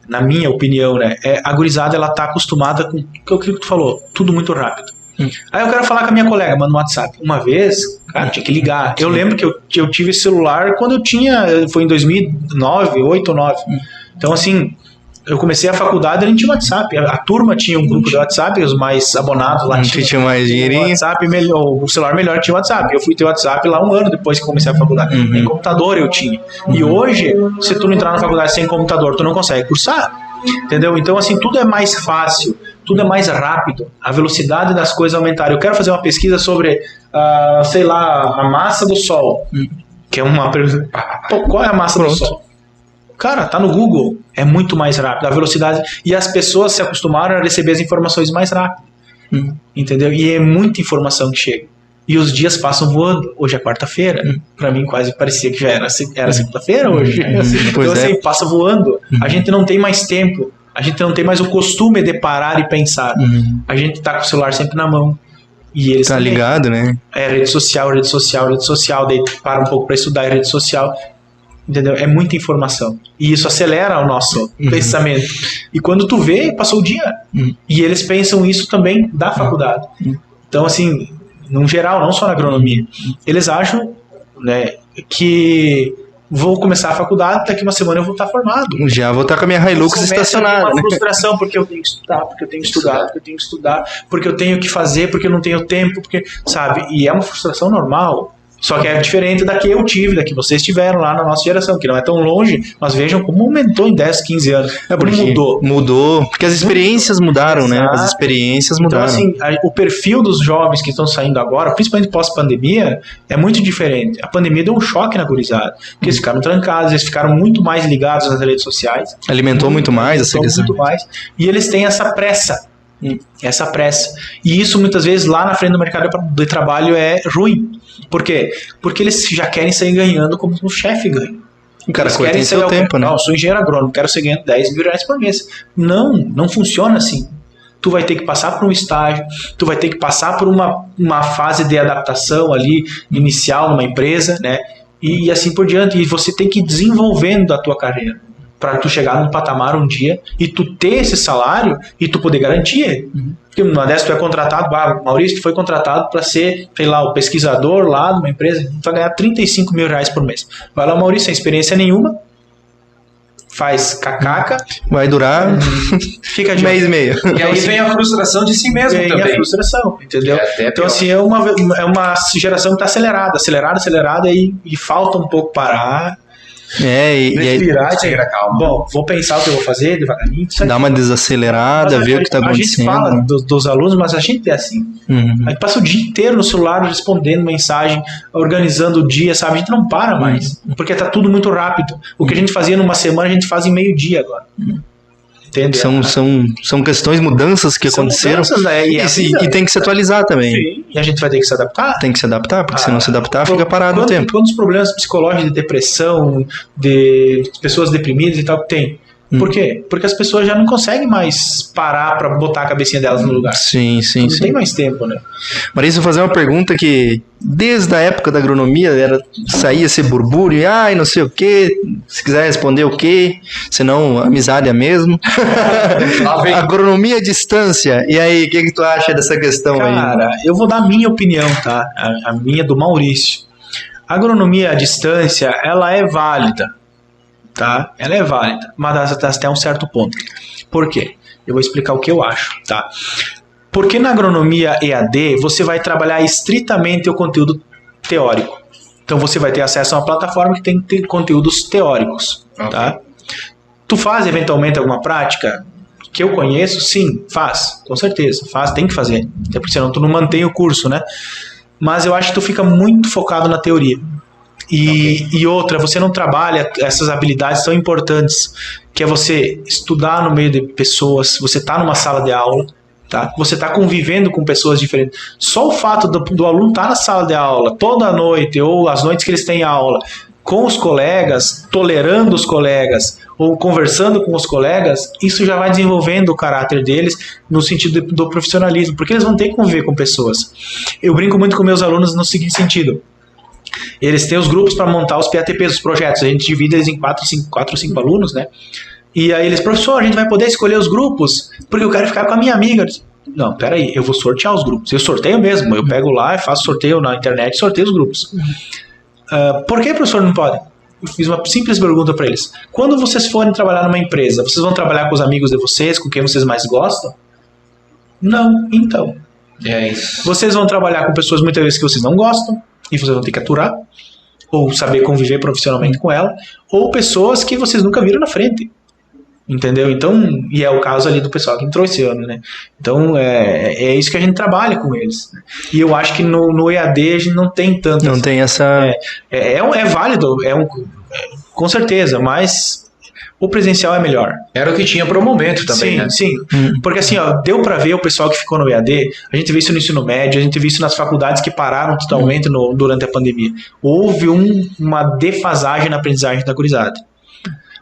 na minha opinião, né, a gurizada ela está acostumada com o que tu falou, tudo muito rápido. Aí eu quero falar com a minha colega, mano, no WhatsApp. Uma vez, cara, tinha que ligar. Eu lembro que eu tive celular quando foi em 2009, 2008 ou 2009. Então, assim, eu comecei a faculdade, a gente tinha WhatsApp. A turma tinha um grupo de WhatsApp, os mais abonados lá tinha mais dinheirinho. WhatsApp o celular melhor tinha WhatsApp. Eu fui ter WhatsApp lá 1 ano depois que comecei a faculdade. Nem computador eu tinha. E hoje, se tu não entrar na faculdade sem computador, tu não consegue cursar. Entendeu? Então, assim, tudo é mais fácil, tudo é mais rápido, a velocidade das coisas aumentaram. Eu quero fazer uma pesquisa sobre, sei lá, a massa do Sol, que é uma pergunta. Qual é a massa do Sol? Cara, tá no Google, é muito mais rápido, a velocidade, e as pessoas se acostumaram a receber as informações mais rápido, entendeu? E é muita informação que chega. E os dias passam voando. Hoje é quarta-feira. Pra mim quase parecia que já era segunda-feira hoje. Então assim, passa voando. A gente não tem mais tempo. A gente não tem mais o costume de parar e pensar. A gente tá com o celular sempre na mão. E eles tá ligado, né? Rede social. Daí para um pouco para estudar rede social. Entendeu? É muita informação. E isso acelera o nosso pensamento. E quando tu vê, passou o dia. E eles pensam isso também da faculdade. Então assim... no geral, não só na agronomia, eles acham, né, que vou começar a faculdade, daqui uma semana eu vou estar formado. Já vou estar com a minha Hilux estacionada. Uma frustração, porque eu tenho que estudar, porque eu tenho que tenho que fazer, porque eu não tenho tempo, porque, sabe? E é uma frustração normal. Só que é diferente da que eu tive, da que vocês tiveram lá na nossa geração, que não é tão longe, mas vejam como aumentou em 10, 15 anos. Mudou, porque as experiências mudaram, né? As experiências mudaram. Então, assim, o perfil dos jovens que estão saindo agora, principalmente pós-pandemia, é muito diferente. A pandemia deu um choque na gurizada, porque eles ficaram trancados, eles ficaram muito mais ligados nas redes sociais. Alimentou muito mais essa questão. Muito mais, e eles têm essa pressa. E isso muitas vezes lá na frente do mercado de trabalho é ruim. Por quê? Porque eles já querem sair ganhando como o chefe ganha. O cara tem seu tempo, né? Não, eu sou engenheiro agrônomo, quero ser ganhando 10 mil reais por mês. Não funciona assim. Tu vai ter que passar por um estágio, tu vai ter que passar por uma fase de adaptação ali, inicial numa empresa, né? E assim por diante. E você tem que ir desenvolvendo a tua carreira para tu chegar num patamar um dia e tu ter esse salário e tu poder garantir ele. Porque uma dessas tu é contratado, Maurício, tu foi contratado para ser, sei lá, o pesquisador lá de uma empresa, tu vai ganhar 35 mil reais por mês. Vai lá, Maurício, sem experiência nenhuma, faz cacaca. Vai durar fica de um mês e meio. E aí vem a frustração de si mesmo também. Vem a frustração, entendeu? Então assim, é uma geração que está acelerada e falta um pouco parar. Respirar e ter calma. Bom, vou pensar o que eu vou fazer devagarinho. Dá uma desacelerada, ver o que está acontecendo. A gente fala dos alunos, mas a gente é assim. A gente passa o dia inteiro no celular respondendo mensagem, organizando o dia, sabe? A gente não para mais, porque está tudo muito rápido. O que a gente fazia numa semana, a gente faz em meio dia agora. entende? São questões, mudanças que aconteceram. Mudanças, né? E tem que se atualizar também. Sim, e a gente vai ter que se adaptar. Tem que se adaptar, porque se não se adaptar, fica parado no tempo. Quantos problemas psicológicos de depressão, de pessoas deprimidas e tal que tem? Por quê? Porque as pessoas já não conseguem mais parar para botar a cabecinha delas no lugar. Sim. Não tem mais tempo, né? Marisa, vou fazer uma pergunta que desde a época da agronomia saía esse burbúrio, não sei o quê, se quiser responder o quê, senão amizade é mesmo. Agronomia à distância, e aí, o que tu acha dessa questão? Cara, eu vou dar a minha opinião, tá? A minha do Maurício. A agronomia à distância, ela é válida. Tá? Ela é válida, mas até um certo ponto. Por quê? Eu vou explicar o que eu acho, tá? Porque na agronomia EAD você vai trabalhar estritamente o conteúdo teórico. Então você vai ter acesso a uma plataforma que tem conteúdos teóricos, tá? Tu faz eventualmente alguma prática? Que eu conheço, sim, faz, com certeza, tem que fazer. Até porque senão tu não mantém o curso, né? Mas eu acho que tu fica muito focado na teoria. E outra, você não trabalha essas habilidades tão importantes, que é você estudar no meio de pessoas, você tá numa sala de aula, tá? Você tá convivendo com pessoas diferentes. Só o fato do aluno estar na sala de aula toda noite, ou as noites que eles têm aula, com os colegas, tolerando os colegas, ou conversando com os colegas, isso já vai desenvolvendo o caráter deles no sentido do profissionalismo, porque eles vão ter que conviver com pessoas. Eu brinco muito com meus alunos no seguinte sentido: eles têm os grupos para montar os PATPs, os projetos. A gente divide eles em 4 ou 5 alunos, né? E aí eles, professor, a gente vai poder escolher os grupos, porque eu quero ficar com a minha amiga. Não, peraí, eu vou sortear os grupos. Eu sorteio mesmo, eu pego lá e faço sorteio na internet e sorteio os grupos. Por que, professor, não pode? Eu fiz uma simples pergunta para eles. Quando vocês forem trabalhar numa empresa, vocês vão trabalhar com os amigos de vocês, com quem vocês mais gostam? Não, então. É isso. Vocês vão trabalhar com pessoas muitas vezes que vocês não gostam, e vocês vão ter que aturar, ou saber conviver profissionalmente com ela, ou pessoas que vocês nunca viram na frente, entendeu? Então, e é o caso ali do pessoal que entrou esse ano, né? Então, é isso que a gente trabalha com eles, né? E eu acho que no EAD a gente não tem tanto... Não tem essa... É válido, com certeza, mas... O presencial é melhor. Era o que tinha para o momento também, sim, né? Sim, porque assim, deu para ver o pessoal que ficou no EAD, a gente viu isso no ensino médio, a gente viu isso nas faculdades que pararam totalmente durante a pandemia. Houve uma defasagem na aprendizagem da gurizada.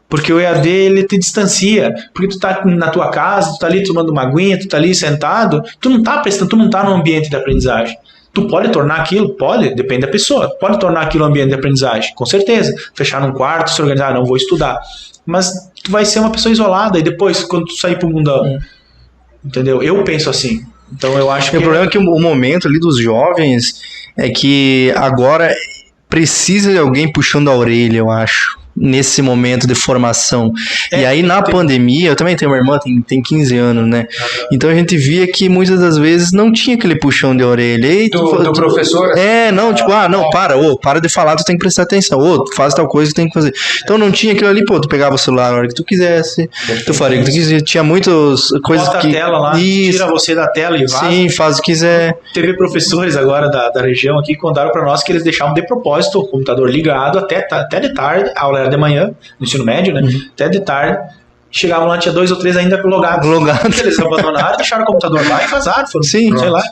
Porque o EAD, ele te distancia, porque tu tá na tua casa, tu tá ali tomando uma aguinha, tu tá ali sentado, tu não tá no ambiente de aprendizagem. Tu pode tornar aquilo? Pode, depende da pessoa. Pode tornar aquilo um ambiente de aprendizagem, com certeza. Fechar num quarto, se organizar, não vou estudar. Mas tu vai ser uma pessoa isolada e depois, quando tu sair pro mundão, entendeu? Eu penso assim. Então eu acho que... O problema é que o momento ali dos jovens é que agora precisa de alguém puxando a orelha, eu acho, nesse momento de formação. E aí na pandemia, eu também tenho uma irmã, tem 15 anos, né? Então a gente via que muitas das vezes não tinha aquele puxão de orelha. E do professor? Para de falar, tu tem que prestar atenção. Faz tal coisa que tem que fazer. Então não tinha aquilo ali, tu pegava o celular na hora que tu quisesse, tu faria o que tu quisesse. Tinha muitas coisas bota que... a tela lá, tira você da tela e vaza. Sim, faz o que quiser. Teve professores agora da região aqui que contaram para nós que eles deixavam de propósito o computador ligado até de tarde, a aula era de manhã, no ensino médio, né? Até de tarde. Chegavam lá, tinha 2 ou 3 ainda logados. Eles abandonaram, deixaram o computador lá e vazaram. Foram, sei lá.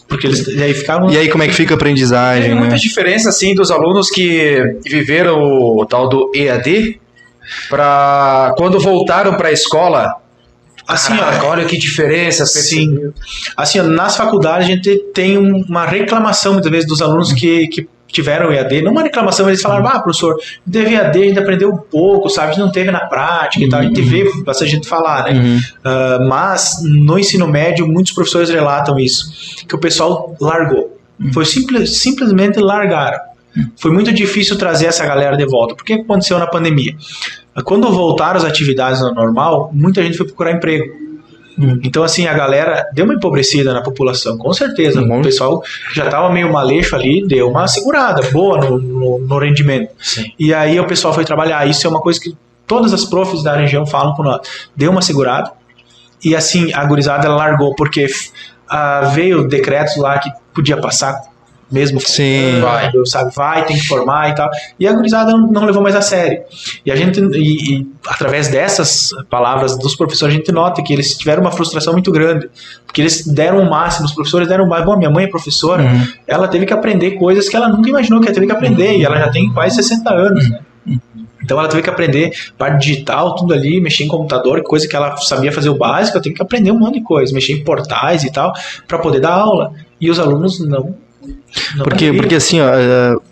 Porque eles aí ficavam... E aí como é que fica a aprendizagem? Tem muita diferença, assim, dos alunos que viveram o tal do EAD para quando voltaram para a escola. Assim, olha que diferença. Sim. Assim, nas faculdades a gente tem uma reclamação muitas vezes dos alunos que tiveram EAD, não uma reclamação, eles falaram, professor, teve EAD, a gente aprendeu um pouco, sabe, a gente não teve na prática e tal, a gente vê bastante gente falar, né? Mas no ensino médio, muitos professores relatam isso, que o pessoal largou, foi simplesmente largaram. Foi muito difícil trazer essa galera de volta. Por que aconteceu na pandemia? Quando voltaram as atividades ao normal, muita gente foi procurar emprego. Então, assim, a galera deu uma empobrecida na população, com certeza. O pessoal já estava meio maleixo ali, deu uma segurada boa no rendimento. Sim. E aí o pessoal foi trabalhar. Isso é uma coisa que todas as profs da região falam com nós. Deu uma segurada e, assim, a gurizada ela largou, porque veio decretos lá que podia passar mesmo Sim. vai, tem que formar e tal. E a gurizada não levou mais a sério. E a gente, através dessas palavras dos professores, a gente nota que eles tiveram uma frustração muito grande, porque eles deram o máximo, os professores deram o máximo. Bom, minha mãe é professora, ela teve que aprender coisas que ela nunca imaginou que ela teve que aprender, e ela já tem quase 60 anos, né? Então ela teve que aprender parte digital, tudo ali, mexer em computador, coisa que ela sabia fazer o básico, ela teve que aprender um monte de coisa, mexer em portais e tal, para poder dar aula. E os alunos não. Porque assim, ó,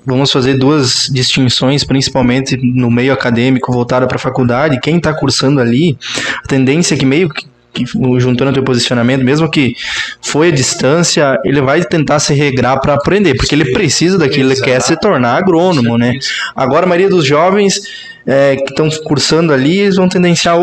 vamos fazer duas distinções, principalmente no meio acadêmico, voltada para a faculdade. Quem está cursando ali, a tendência é que meio que juntando o teu posicionamento, mesmo que foi à distância, ele vai tentar se regrar para aprender, porque ele precisa daquilo, ele quer se tornar agrônomo, né? Agora a maioria dos jovens que estão cursando ali, eles vão tendenciar,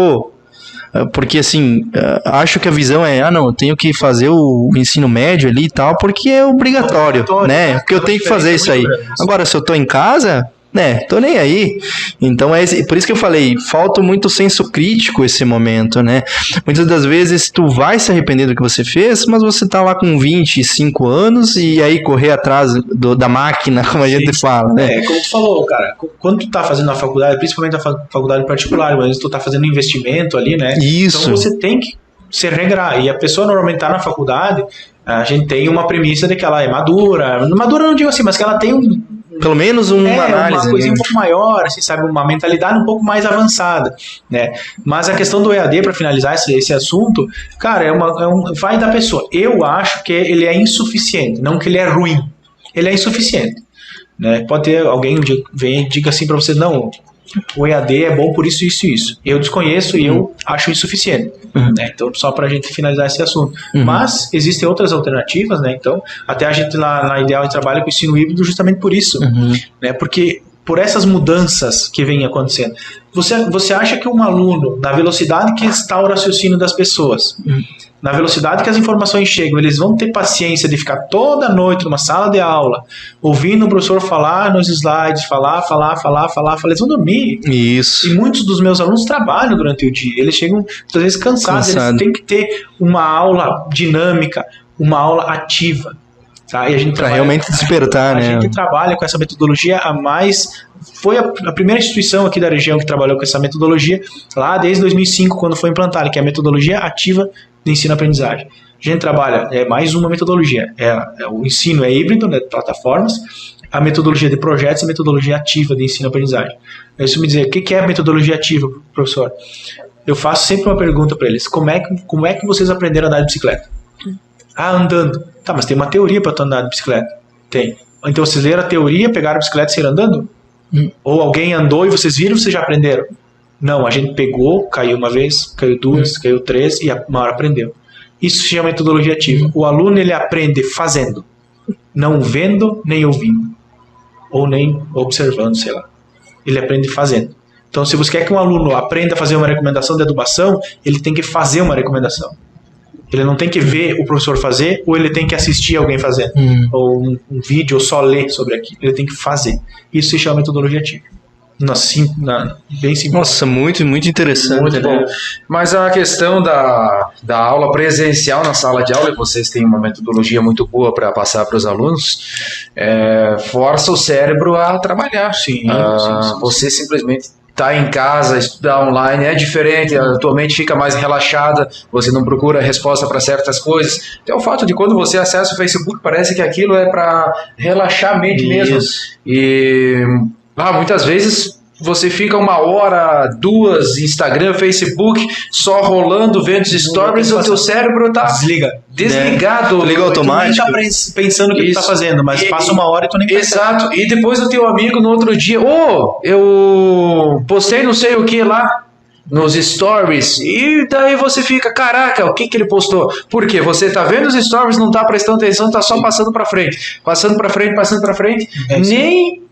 porque assim, acho que a visão é, não, eu tenho que fazer o ensino médio ali e tal, porque é obrigatório, né? Porque eu tenho que fazer isso aí. Agora, se eu tô em casa, né, tô nem aí. Então por isso que eu falei, falta muito senso crítico esse momento, né? Muitas das vezes tu vai se arrepender do que você fez, mas você tá lá com 25 anos e aí correr atrás da máquina, como a gente fala, né? Como tu falou, cara, quando tu tá fazendo a faculdade, principalmente a faculdade particular, mas tu tá fazendo investimento ali, né? Isso. Então você tem que se regrar. E a pessoa normalmente tá na faculdade, a gente tem uma premissa de que ela é madura. Madura não digo assim, mas que ela tem pelo menos uma análise, uma coisinha um pouco maior, assim, sabe, uma mentalidade um pouco mais avançada, né? Mas a questão do EAD, para finalizar esse assunto, cara, vai da pessoa. Eu acho que ele é insuficiente, não que ele é ruim. Ele é insuficiente, né? Pode ter alguém que venha e diga assim para você, não, o EAD é bom por isso, isso e isso. Eu desconheço e eu acho insuficiente. Né? Então, só para a gente finalizar esse assunto. Mas existem outras alternativas, né? Então, até a gente na Ideal trabalha com o ensino híbrido justamente por isso. Né? Porque por essas mudanças que vêm acontecendo. Você acha que um aluno, na velocidade que está o raciocínio das pessoas, na velocidade que as informações chegam, eles vão ter paciência de ficar toda noite numa sala de aula, ouvindo o professor falar nos slides, falar, eles vão dormir. Isso. E muitos dos meus alunos trabalham durante o dia, eles chegam muitas vezes cansados, eles têm que ter uma aula dinâmica, uma aula ativa. Tá? Para realmente despertar, né? A gente trabalha com essa metodologia foi a primeira instituição aqui da região que trabalhou com essa metodologia lá desde 2005, quando foi implantada, que é a metodologia ativa de ensino-aprendizagem. A gente trabalha, mais uma metodologia, o ensino é híbrido, né, de plataformas, a metodologia de projetos e a metodologia ativa de ensino-aprendizagem. Isso me dizer, o que é a metodologia ativa, professor? Eu faço sempre uma pergunta para eles, como é que vocês aprenderam a andar de bicicleta? Andando. Tá, mas tem uma teoria para tu andar de bicicleta. Tem. Então vocês leram a teoria, pegaram a bicicleta e saíram andando? Ou alguém andou e vocês viram e vocês já aprenderam? Não, a gente pegou, caiu uma vez, caiu duas, caiu três e uma hora aprendeu. Isso se chama metodologia ativa. O aluno, ele aprende fazendo, não vendo nem ouvindo, ou nem observando, sei lá. Ele aprende fazendo. Então, se você quer que um aluno aprenda a fazer uma recomendação de adubação, ele tem que fazer uma recomendação. Ele não tem que ver o professor fazer, ou ele tem que assistir alguém fazendo, ou um vídeo, ou só ler sobre aquilo. Ele tem que fazer. Isso se chama metodologia ativa. Bem simples. Nossa, muito, muito interessante. Muito bom. Mas a questão da aula presencial na sala de aula, e vocês têm uma metodologia muito boa para passar para os alunos, força o cérebro a trabalhar. Sim. Você simplesmente tá em casa, estudar online é diferente, a tua mente fica mais relaxada, você não procura resposta para certas coisas. Tem o fato de quando você acessa o Facebook, parece que aquilo é para relaxar a mente mesmo. E muitas vezes você fica 1 hora, 2, Instagram, Facebook, só rolando, vendo os stories, o teu cérebro tá desligado. Liga automático. Tu nem tá pensando o que tu tá fazendo, mas passa 1 hora e tu nem pensa. Exato, e depois o teu amigo no outro dia, eu postei não sei o que lá nos stories, e daí você fica, caraca, o que ele postou? Por quê? Você tá vendo os stories, não tá prestando atenção, tá só passando pra frente, nem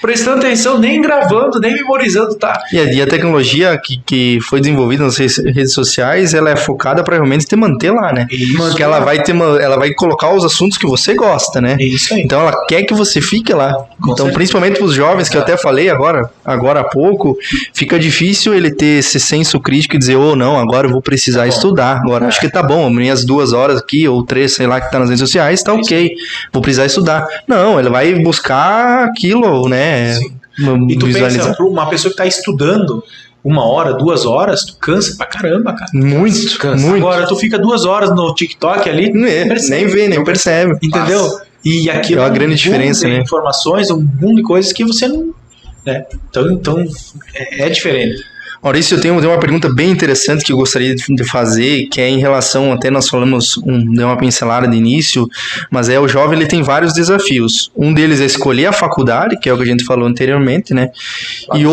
prestando atenção, nem gravando, nem memorizando, tá? E a tecnologia que foi desenvolvida nas redes sociais, ela é focada para realmente te manter lá, né? Isso. Porque ela vai colocar os assuntos que você gosta, né? Isso aí. Então ela quer que você fique lá. Com certeza. Principalmente para os jovens, que eu até falei agora há pouco, fica difícil ele ter esse senso crítico e dizer, não, agora eu vou precisar estudar. Agora acho que tá bom, minhas 2 horas aqui, ou 3, sei lá, que tá nas redes sociais, tá ok. Vou precisar estudar. Não, ele vai buscar aquilo, né? E tu pensa, uma pessoa que tá estudando 1 hora, 2 horas, tu cansa pra caramba, cara. Muito, cansa. muito. Agora, tu fica 2 horas no TikTok ali, nem vê, nem percebe. entendeu? Nossa. E aquilo é uma grande diferença, né? Informações, um mundo de coisas que você não... Né? Então é diferente. Maurício, eu tenho uma pergunta bem interessante que eu gostaria de fazer, que é em relação, até nós falamos, deu uma pincelada de início, mas o jovem ele tem vários desafios. Um deles é escolher a faculdade, que é o que a gente falou anteriormente, né? E o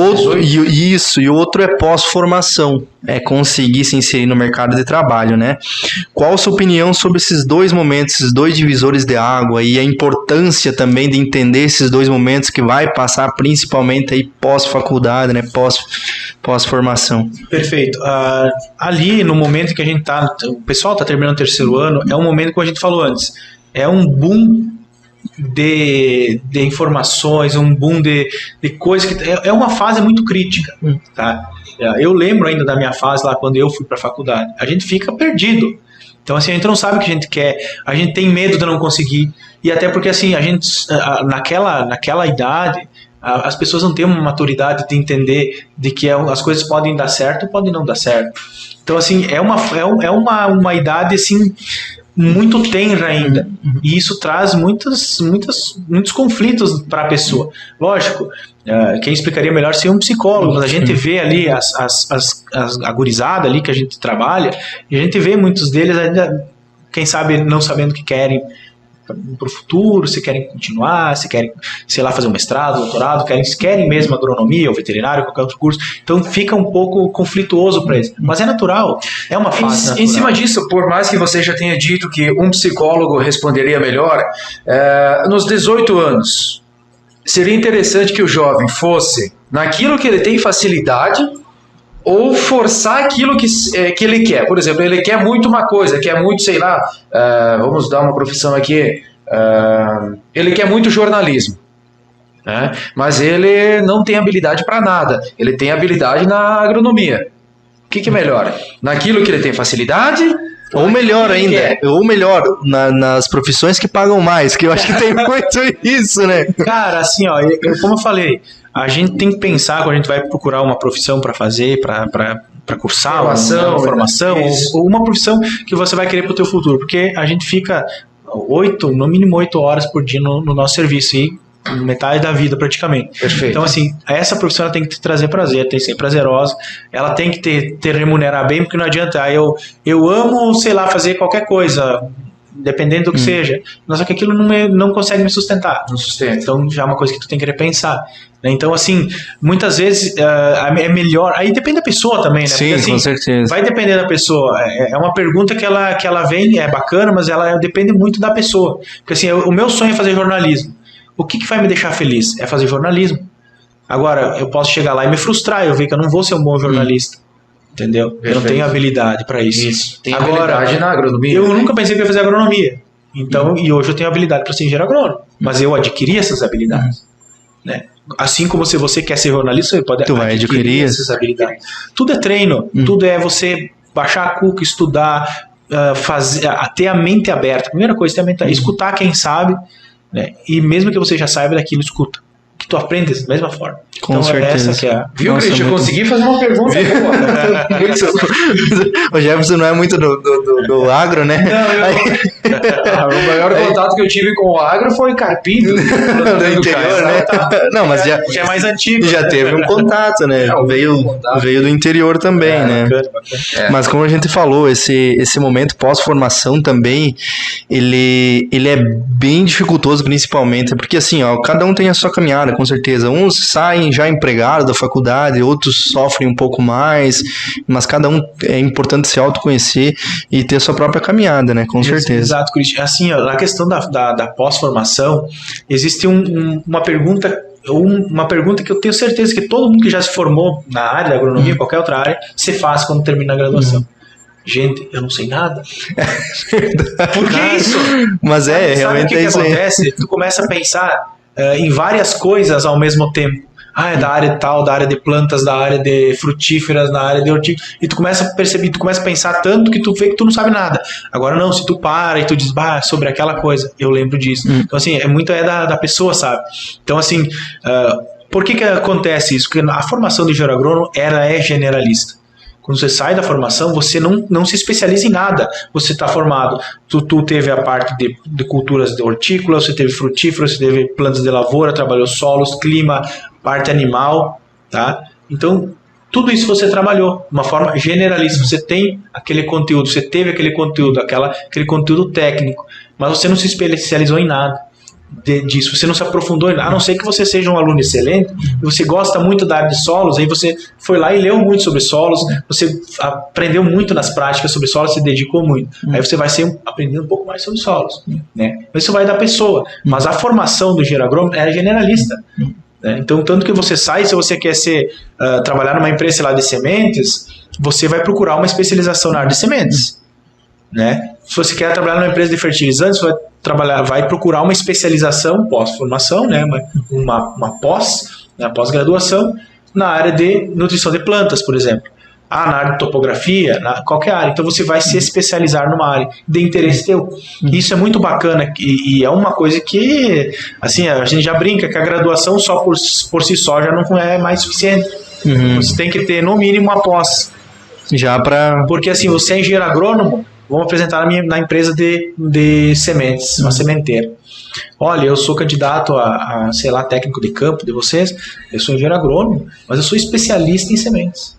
outro é pós-formação, é conseguir se inserir no mercado de trabalho, né? Qual a sua opinião sobre esses 2 momentos, esses 2 divisores de água e a importância também de entender esses 2 momentos que vai passar principalmente aí pós-faculdade, né? Pós-formação. Perfeito. Ali, no momento que a gente tá, o pessoal tá terminando o 3º ano, é um momento, como a gente falou antes, é um boom de informações, um boom de coisas, que é uma fase muito crítica, tá? Eu lembro ainda da minha fase lá, quando eu fui para a faculdade, a gente fica perdido. Então, assim, a gente não sabe o que a gente quer, a gente tem medo de não conseguir, e até porque, assim, a gente, naquela idade, as pessoas não têm uma maturidade de entender de que as coisas podem dar certo ou podem não dar certo. Então, assim, é uma idade, assim, muito tenra ainda. E isso traz muitos conflitos para a pessoa. Lógico, quem explicaria melhor seria um psicólogo, mas a gente vê ali a gurizada ali que a gente trabalha, e a gente vê muitos deles ainda, quem sabe, não sabendo o que querem para o futuro, se querem continuar, se querem, sei lá, fazer um mestrado, doutorado, se querem mesmo agronomia ou veterinário, qualquer outro curso. Então fica um pouco conflituoso para eles. Mas é natural, é uma fase natural. Em cima disso, por mais que você já tenha dito que um psicólogo responderia melhor, nos 18 anos, seria interessante que o jovem fosse naquilo que ele tem facilidade ou forçar aquilo que ele quer. Por exemplo, ele quer muito uma coisa, quer muito, sei lá, vamos dar uma profissão aqui, ele quer muito jornalismo, né? Mas ele não tem habilidade para nada, ele tem habilidade na agronomia. O que é melhor? Naquilo que ele tem facilidade? Ou melhor ainda, nas profissões que pagam mais, que eu acho que tem muito isso, né? Cara, assim, ó, como eu falei, a gente tem que pensar quando a gente vai procurar uma profissão para fazer, para cursar uma formação, ou uma profissão que você vai querer para o teu futuro, porque a gente fica no mínimo 8 horas por dia no nosso serviço, e metade da vida praticamente. Perfeito. Então, assim, essa profissão ela tem que te trazer prazer, tem que ser prazerosa, ela tem que te remunerar bem, porque não adianta, eu amo, sei lá, fazer qualquer coisa, dependendo do que seja, mas só que aquilo não consegue me sustentar. Não sustenta. Então já é uma coisa que tu tem que repensar. Né? Então, assim, muitas vezes é melhor. Aí depende da pessoa também, né? Sim, porque, assim, com certeza. vai depender da pessoa. É uma pergunta que ela vem, é bacana, mas ela depende muito da pessoa. Porque assim, o meu sonho é fazer jornalismo. O que vai me deixar feliz? É fazer jornalismo. Agora, eu posso chegar lá e me frustrar, eu ver que eu não vou ser um bom jornalista. Entendeu? Perfeito. Eu não tenho habilidade para isso. Tem habilidade na agronomia. Eu nunca pensei que ia fazer agronomia. Então, e hoje eu tenho habilidade para ser engenheiro agrônomo. Mas eu adquiri essas habilidades. Né? Assim como se você quer ser jornalista, você pode adquirir essas habilidades. Tudo é treino, tudo é você baixar a cuca, estudar, ter a mente aberta. A primeira coisa é ter a mente aberta, escutar quem sabe, né? E mesmo que você já saiba daquilo, escuta. Que tu aprende da mesma forma. Com então certeza. Essa que é. Viu, Christian? Eu consegui fazer uma pergunta boa. O Jefferson não é muito do agro, né? Não, o maior contato que eu tive com o agro foi carpido. do interior, né? Não, mas já é mais antigo. Já teve um contato, né? Veio do interior também, né? Bacana. Mas como a gente falou, esse momento pós-formação também, ele é bem dificultoso, principalmente, porque assim, ó, cada um tem a sua caminhada, com certeza. Uns saem já empregados da faculdade, outros sofrem um pouco mais, mas cada um é importante se autoconhecer e ter a sua própria caminhada, né? Com certeza. Exato, Cristian. Assim, ó, na questão da pós-formação, existe uma pergunta uma pergunta que eu tenho certeza que todo mundo que já se formou na área da agronomia, qualquer outra área, se faz quando termina a graduação. Gente, eu não sei nada. Por que isso? Mas realmente é isso aí. Acontece? Tu começa a pensar em várias coisas ao mesmo tempo. É da área tal, da área de plantas, da área de frutíferas, da área de hortícolas. E tu começa a perceber, tu começa a pensar tanto que tu vê que tu não sabe nada. Agora não, se tu para e tu diz, sobre aquela coisa, eu lembro disso. Então assim, muito da pessoa, sabe? Então assim, por que acontece isso? Porque a formação de engenheiro agrônomo, ela é generalista. Quando você sai da formação, você não se especializa em nada. Você está formado, tu teve a parte de culturas de hortícola, você teve frutíferas, você teve plantas de lavoura, trabalhou solos, clima, parte animal, tá? Então, tudo isso você trabalhou de uma forma generalista. Você tem aquele conteúdo, você teve aquele conteúdo, aquele conteúdo técnico, mas você não se especializou em nada disso, você não se aprofundou, a não ser que você seja um aluno excelente e você gosta muito da área de solos, aí você foi lá e leu muito sobre solos, você aprendeu muito nas práticas sobre solos, se dedicou muito, aí você vai aprendendo um pouco mais sobre solos, né? Isso vai da pessoa, mas a formação do engenheiro agrônomo é generalista, né? Então, tanto que você sai, se você quer trabalhar numa empresa lá de sementes, você vai procurar uma especialização na área de sementes, né? Se você quer trabalhar numa empresa de fertilizantes, você vai procurar uma especialização pós-formação, né? uma pós-graduação na área de nutrição de plantas, por exemplo. Na área de topografia, qualquer área. Então você vai se especializar numa área de interesse teu. Isso é muito bacana e é uma coisa que, assim, a gente já brinca que a graduação só por si só já não é mais suficiente. Você tem que ter, no mínimo, uma pós. Porque, assim, você é engenheiro agrônomo, vamos apresentar na empresa de sementes, uma sementeira. Olha, eu sou candidato a, sei lá, técnico de campo de vocês, eu sou engenheiro agrônomo, mas eu sou especialista em sementes.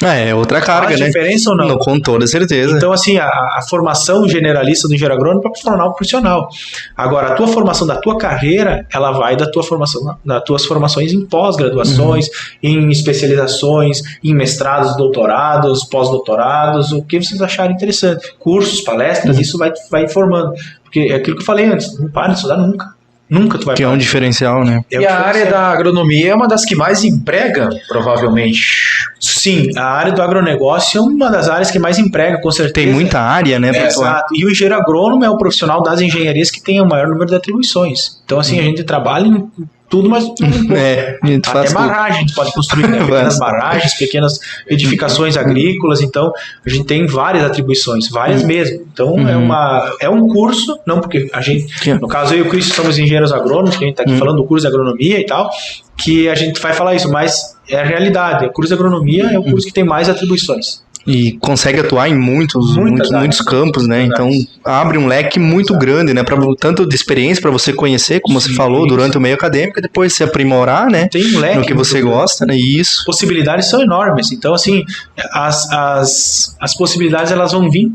É outra carga, faz né? diferença ou não? Com toda certeza. Então, assim, a formação generalista do engenheiro agrônomo é para tornar um profissional. Agora, a tua formação da tua carreira, ela vai da tua formação, das tuas formações em pós-graduações, em especializações, em mestrados, doutorados, pós-doutorados, o que vocês acharem interessante. Cursos, palestras, isso vai formando. Porque é aquilo que eu falei antes, não para de estudar nunca. Nunca tu vai que parar. É um diferencial, né? E a área da agronomia é uma das que mais emprega, provavelmente. Sim, a área do agronegócio é uma das áreas que mais emprega, com certeza. Tem muita área, né? Exato. E o engenheiro agrônomo é o profissional das engenharias que tem o maior número de atribuições. Então, assim, a gente trabalha em tudo, mas até barragem a gente pode construir, né? Pequenas barragens, pequenas edificações agrícolas. Então, a gente tem várias atribuições, várias mesmo. Então, é um curso, não porque a gente, no caso eu e o Cris somos engenheiros agrônomos, que a gente está aqui falando do curso de agronomia e tal, que a gente vai falar isso, mas é a realidade. O curso de agronomia é o curso que tem mais atribuições. E consegue atuar em muitos campos, né? Então abre um leque muito grande, né? Tanto de experiência para você conhecer, como você falou, durante o meio acadêmico, e depois se aprimorar, né? Tem um leque no que você gosta, né? Isso. Possibilidades são enormes. Então, assim, as possibilidades elas vão vir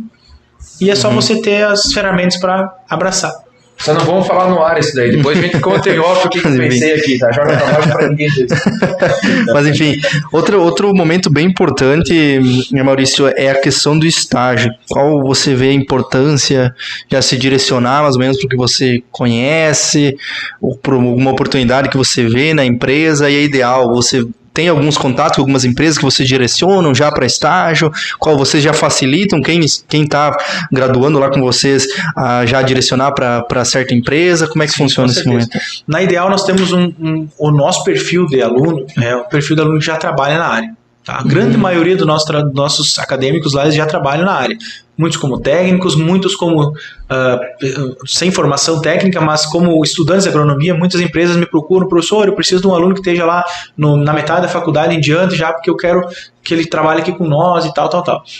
e é só você ter as ferramentas para abraçar. Só não vamos falar no ar isso daí. Depois a gente conta em off o que eu pensei aqui, tá? Joga pra baixo pra ninguém ver. Mas enfim, outro momento bem importante, Maurício, é a questão do estágio. Qual você vê a importância de se direcionar mais ou menos para o que você conhece, ou por alguma oportunidade que você vê na empresa, e é ideal, você tem alguns contatos com algumas empresas que vocês direcionam já para estágio, qual vocês já facilitam, quem está graduando lá com vocês a já direcionar para certa empresa, como é que funciona esse momento? Na ideal, nós temos o nosso perfil de aluno, o perfil de aluno que já trabalha na área. Tá? A grande maioria dos nossos acadêmicos lá eles já trabalham na área. Muitos como técnicos, muitos como sem formação técnica, mas como estudantes de agronomia, muitas empresas me procuram, professor, eu preciso de um aluno que esteja lá na metade da faculdade em diante já, porque eu quero que ele trabalhe aqui com nós e tal.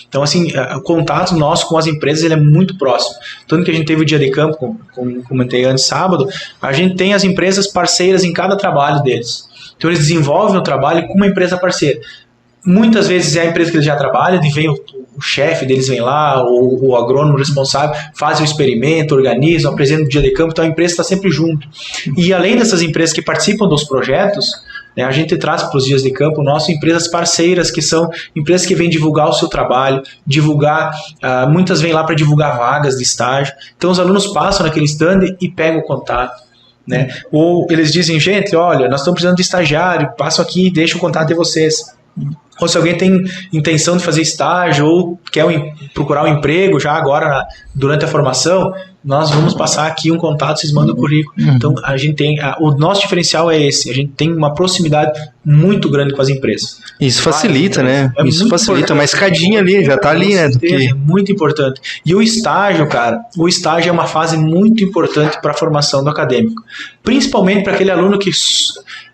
Então, assim, o contato nosso com as empresas ele é muito próximo. Tanto que a gente teve o dia de campo, como comentei antes, sábado, a gente tem as empresas parceiras em cada trabalho deles. Então, eles desenvolvem o trabalho com uma empresa parceira. Muitas vezes é a empresa que eles já trabalham, e vem o chefe deles vem lá, ou o agrônomo responsável, faz o experimento, organiza, apresenta o dia de campo, então a empresa está sempre junto. E além dessas empresas que participam dos projetos, né, a gente traz para os dias de campo empresas parceiras, que são empresas que vêm divulgar o seu trabalho, muitas vêm lá para divulgar vagas de estágio. Então os alunos passam naquele stand e pegam o contato. né? Ou eles dizem, gente, olha, nós estamos precisando de estagiário, passo aqui e deixo o contato de vocês. Ou se alguém tem intenção de fazer estágio ou quer procurar um emprego já agora durante a formação, nós vamos passar aqui um contato, vocês mandam o currículo. Então, a gente tem... o nosso diferencial é esse. A gente tem uma proximidade muito grande com as empresas. Isso facilita, né? Isso facilita. Uma escadinha ali, já tá ali, né? É muito importante. E o estágio, cara, o estágio é uma fase muito importante para a formação do acadêmico. Principalmente para aquele aluno que...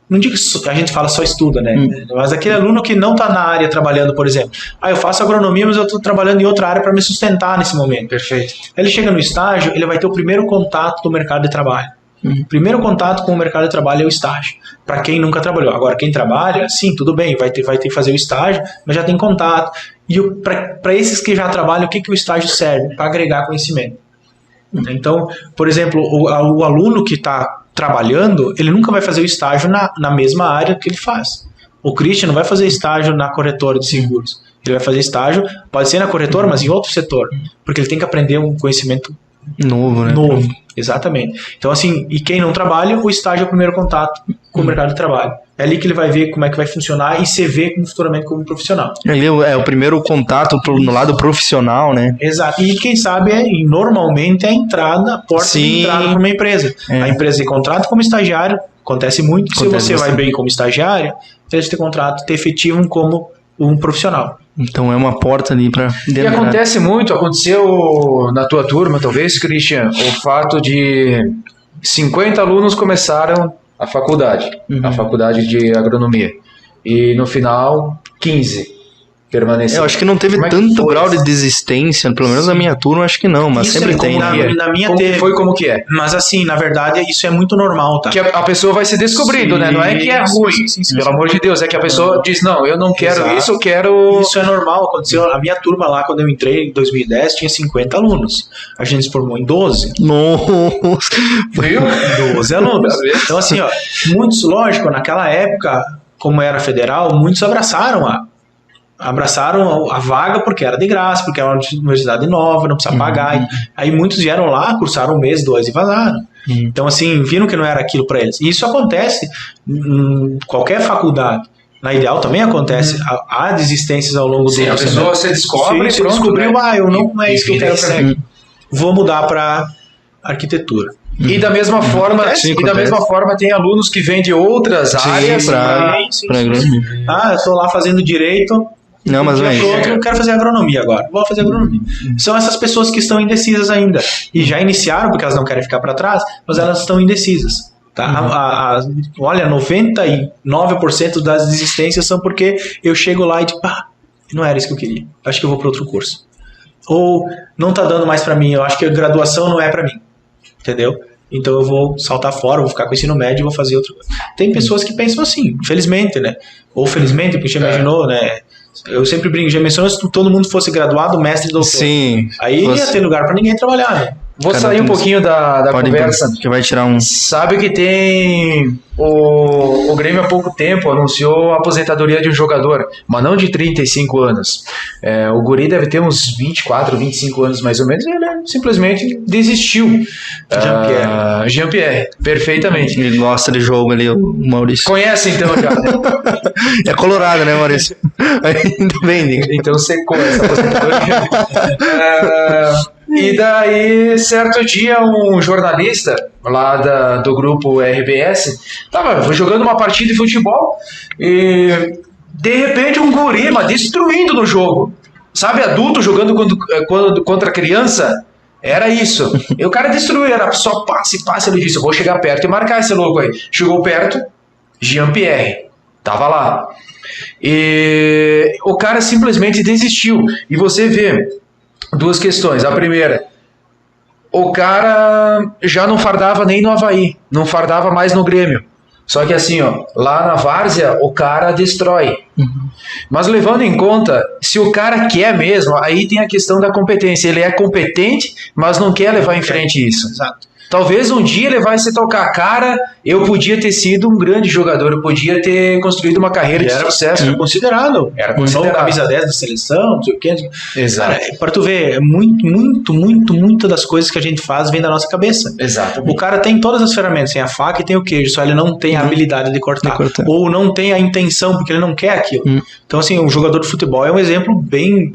Não digo que a gente fala só estuda, né? Mas aquele aluno que não está na área trabalhando, por exemplo. Eu faço agronomia, mas eu estou trabalhando em outra área para me sustentar nesse momento. Perfeito. Ele chega no estágio, ele vai ter o primeiro contato do mercado de trabalho. O primeiro contato com o mercado de trabalho é o estágio. Para quem nunca trabalhou. Agora, quem trabalha, sim, tudo bem, vai ter que fazer o estágio, mas já tem contato. E para esses que já trabalham, o que o estágio serve? Para agregar conhecimento. Então, por exemplo, o aluno que está trabalhando, ele nunca vai fazer o estágio na mesma área que ele faz. O Christian não vai fazer estágio na corretora de seguros. Ele vai fazer estágio, pode ser na corretora, mas em outro setor. Porque ele tem que aprender um conhecimento novo, né? Novo, exatamente. Então, assim, e quem não trabalha, o estágio é o primeiro contato com o mercado de trabalho. É ali que ele vai ver como é que vai funcionar e se vê futuramente como profissional. Ele é o primeiro contato no lado profissional, né? Exato. E quem sabe, normalmente, é a entrada, a porta de entrada para uma empresa. A empresa contrata como estagiário, acontece muito. Se você vai bem como estagiário, eles te contratam, te efetivam como um profissional. Então é uma porta ali para dentro. E acontece muito, aconteceu na tua turma, talvez, Christian, o fato de 50 alunos começaram a faculdade de agronomia. E no final, 15 permaneceram. Eu acho que não teve tanto grau de desistência, pelo menos na minha turma, acho que não, mas isso sempre tem. Na minha como teve. Foi como que é? Mas assim, na verdade, isso é muito normal, tá? Que a pessoa vai se descobrindo, né? Não é que é ruim, pelo amor de Deus, é que a pessoa diz, não, eu não quero isso, eu quero... Isso é normal, aconteceu. A minha turma lá, quando eu entrei em 2010, tinha 50 alunos. A gente se formou em 12. Nossa! Viu? 12 alunos. Então assim, ó, muitos, lógico, naquela época, como era federal, muitos abraçaram a vaga porque era de graça, porque era uma universidade nova, não precisava pagar. Aí muitos vieram lá, cursaram 1 mês, 2 e vazaram. Então, assim, viram que não era aquilo para eles. E isso acontece em qualquer faculdade. Na Ideal também acontece. Há desistências ao longo do ano. A pessoa se descobre, se descobriu, não é isso que eu quero para mim. Vou mudar para arquitetura. E da mesma forma, mesma forma tem alunos que vêm de outras áreas para eu estou lá fazendo direito. Não, mas eu quero fazer agronomia agora. Vou fazer agronomia. São essas pessoas que estão indecisas ainda. E já iniciaram porque elas não querem ficar para trás, mas elas estão indecisas. Tá? Olha, 99% das desistências são porque eu chego lá e digo, não era isso que eu queria. Acho que eu vou para outro curso. Ou não está dando mais para mim. Eu acho que a graduação não é para mim. Entendeu? Então eu vou saltar fora, vou ficar com o ensino médio e vou fazer outra coisa. Tem pessoas que pensam assim, infelizmente, né? Ou felizmente, porque já imaginou, né? Eu sempre brinco, já mencionou, se todo mundo fosse graduado, mestre e doutor. Sim. Aí ia ter lugar para ninguém trabalhar, né? Vou sair um pouquinho da conversa. Que vai tirar um... Sabe que tem... O Grêmio há pouco tempo anunciou a aposentadoria de um jogador, mas não de 35 anos. O guri deve ter uns 24, 25 anos mais ou menos, e ele simplesmente desistiu. Jean-Pierre, perfeitamente. Ele gosta de jogo ali, o Maurício. Conhece então já, né? É colorado, né, Maurício? Ainda bem, então secou essa aposentadoria. E daí, certo dia, um jornalista lá do grupo RBS estava jogando uma partida de futebol e, de repente, um guri, mas destruindo no jogo. Sabe, adulto jogando contra criança? Era isso. E o cara destruiu, era só passe. Ele disse, eu vou chegar perto e marcar esse louco aí. Chegou perto, Jean-Pierre. Tava lá. E o cara simplesmente desistiu. E você vê... 2 questões. A primeira, o cara já não fardava nem no Avaí, não fardava mais no Grêmio. Só que assim, lá na várzea, o cara destrói. Mas levando em conta, se o cara quer mesmo, aí tem a questão da competência. Ele é competente, mas não quer levar em frente isso. Exato. Talvez um dia ele vai se tocar, cara, eu podia ter sido um grande jogador, eu podia ter construído uma carreira de sucesso. Era considerado. Era Um novo camisa 10 da seleção, não sei o quê. Exato. Cara, pra tu ver, muito das coisas que a gente faz vem da nossa cabeça. Exato. O cara tem todas as ferramentas, tem a faca e tem o queijo, só ele não tem a habilidade de cortar. Ou não tem a intenção, porque ele não quer aquilo. Então, assim, um jogador de futebol é um exemplo bem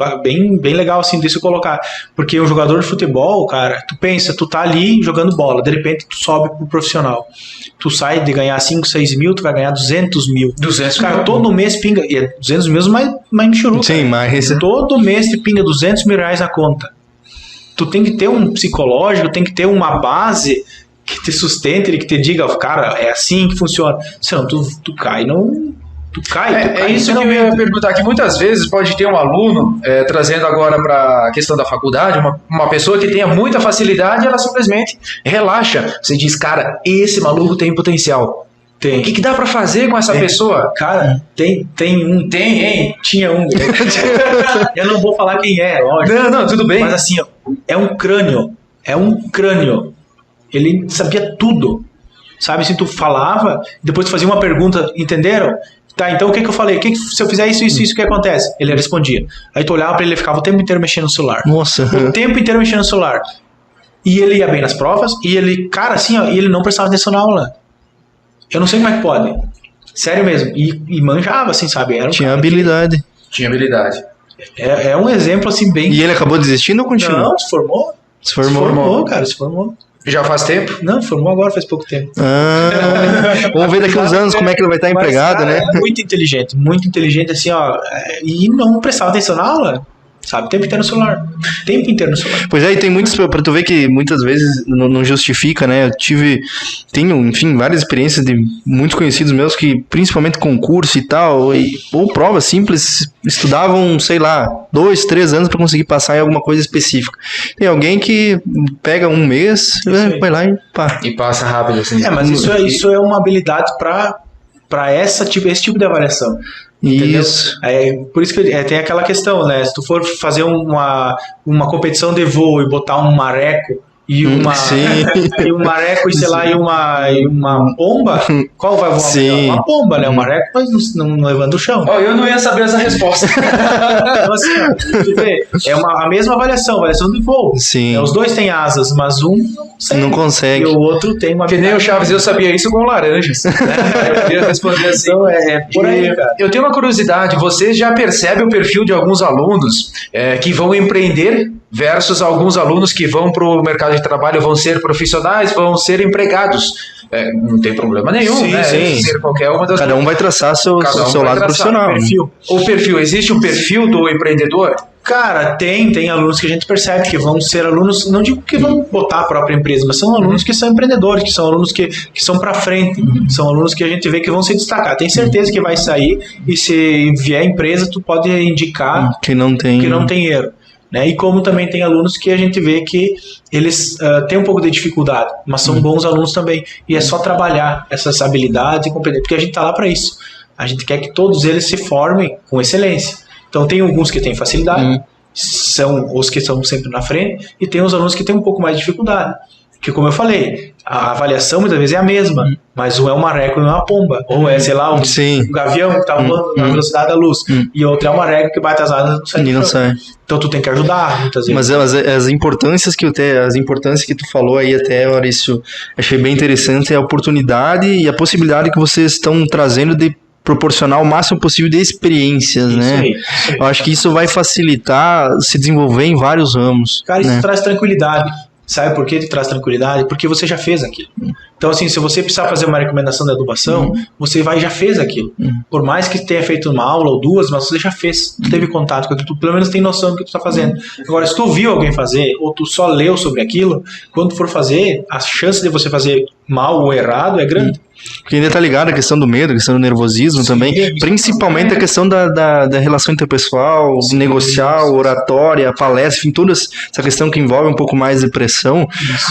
legal, assim, de se colocar. Porque um jogador de futebol, cara, tu pensa, tu tá ali jogando bola, de repente tu sobe pro profissional. Tu sai de ganhar 5, 6 mil, tu vai ganhar 200 mil. 200 cara, mil. todo mês pinga, e é 200 mil mais michuruca. Sim, mas... Todo mês te pinga 200 mil reais na conta. Tu tem que ter um psicológico, tem que ter uma base que te sustente, que te diga, cara, é assim que funciona. Senão tu cai, tu cai. É isso que eu ia perguntar, que muitas vezes pode ter um aluno, trazendo agora para a questão da faculdade, uma pessoa que tenha muita facilidade, ela simplesmente relaxa. Você diz, cara, esse maluco tem potencial. Tem. O que dá pra fazer com essa pessoa? Cara, tinha um. Eu não vou falar quem é, lógico. Não, tudo bem. Mas assim, ó, é um crânio. Ele sabia tudo. Sabe, se tu falava, depois tu fazia uma pergunta, entenderam? Tá, então o que eu falei? Se eu fizer isso, o que acontece? Ele respondia. Aí tu olhava pra ele, ele ficava o tempo inteiro mexendo no celular. Nossa. O tempo inteiro mexendo no celular. E ele ia bem nas provas, e ele, cara, assim, ó, e ele não prestava atenção na aula. Eu não sei como é que pode. Sério mesmo. E manjava, assim, sabe? Tinha habilidade. Tinha habilidade. É um exemplo, assim, bem... E ele acabou desistindo ou continuou? Não, se formou. Se formou. Cara, se formou. Já faz tempo? Não, formou agora, faz pouco tempo. Vamos ver daqui uns anos como é que ele vai estar empregado, cara, né? É muito inteligente, assim, ó. E não prestava atenção na aula. Sabe, o tempo inteiro no celular. Pois é, e tem muitos, pra tu ver que muitas vezes não justifica, né? Tenho, enfim, várias experiências de muitos conhecidos meus que, principalmente concurso e tal, ou prova simples, estudavam, sei lá, 2, 3 anos pra conseguir passar em alguma coisa específica. Tem alguém que pega um mês, vai lá e pá. E passa rápido, assim. Mas isso é uma habilidade pra esse tipo de avaliação. Entendeu? Isso. Por isso que tem aquela questão, né? Se tu for fazer uma competição de voo e botar um mareco e um mareco e sei lá, e uma pomba, qual vai voar melhor? Uma pomba, né? O mareco mas não levando o chão. Eu não ia saber essa resposta. Então, assim, a mesma avaliação de voo. Sim. Os dois têm asas, mas um não consegue. E o outro tem uma... Que nem o Chaves, eu sabia isso com laranjas. Eu queria responder assim. Então, por aí, cara. Eu tenho uma curiosidade, você já percebe o perfil de alguns alunos que vão empreender versus alguns alunos que vão para o mercado de trabalho, vão ser profissionais, vão ser empregados. Não tem problema nenhum, sim, né? Sim. Ser qualquer uma das Cada um vai traçar seu lado profissional. O perfil, existe um perfil do empreendedor? Cara, tem alunos que a gente percebe que vão ser alunos, não digo que vão botar a própria empresa, mas são alunos que são empreendedores, que são alunos que são pra frente, são alunos que a gente vê que vão se destacar. Tem certeza que vai sair e se vier empresa, tu pode indicar que não tem erro. Né? E como também tem alunos que a gente vê que eles têm um pouco de dificuldade, mas são bons alunos também. E é só trabalhar essas habilidades e competências, porque a gente está lá para isso. A gente quer que todos eles se formem com excelência. Então tem alguns que têm facilidade, são os que estão sempre na frente, e tem os alunos que têm um pouco mais de dificuldade. Porque, como eu falei, a avaliação muitas vezes é a mesma, mas um é um mareco e um é uma pomba. Ou é, sei lá, um gavião que está voando na velocidade da luz. E outro é um mareco que bate as asas e não sai. Então tu tem que ajudar muitas vezes. Mas as importâncias que tu falou aí até, Maurício, achei bem interessante, a oportunidade e a possibilidade que vocês estão trazendo de proporcionar o máximo possível de experiências, isso né? Aí. Eu acho que isso vai facilitar se desenvolver em vários ramos. Cara, isso traz tranquilidade. Sabe por que te traz tranquilidade? Porque você já fez aquilo. Então, assim, se você precisar fazer uma recomendação da adubação, você já fez aquilo. Por mais que tenha feito uma aula ou duas, mas você já fez. Tu teve contato com aquilo, tu pelo menos tem noção do que tu está fazendo. Agora, se tu viu alguém fazer, ou tu só leu sobre aquilo, quando tu for fazer, a chance de você fazer mal ou errado é grande. Porque ainda tá ligado a questão do medo, a questão do nervosismo também, principalmente a questão da relação interpessoal, negocial, oratória, palestra, enfim, toda essa questão que envolve um pouco mais de pressão.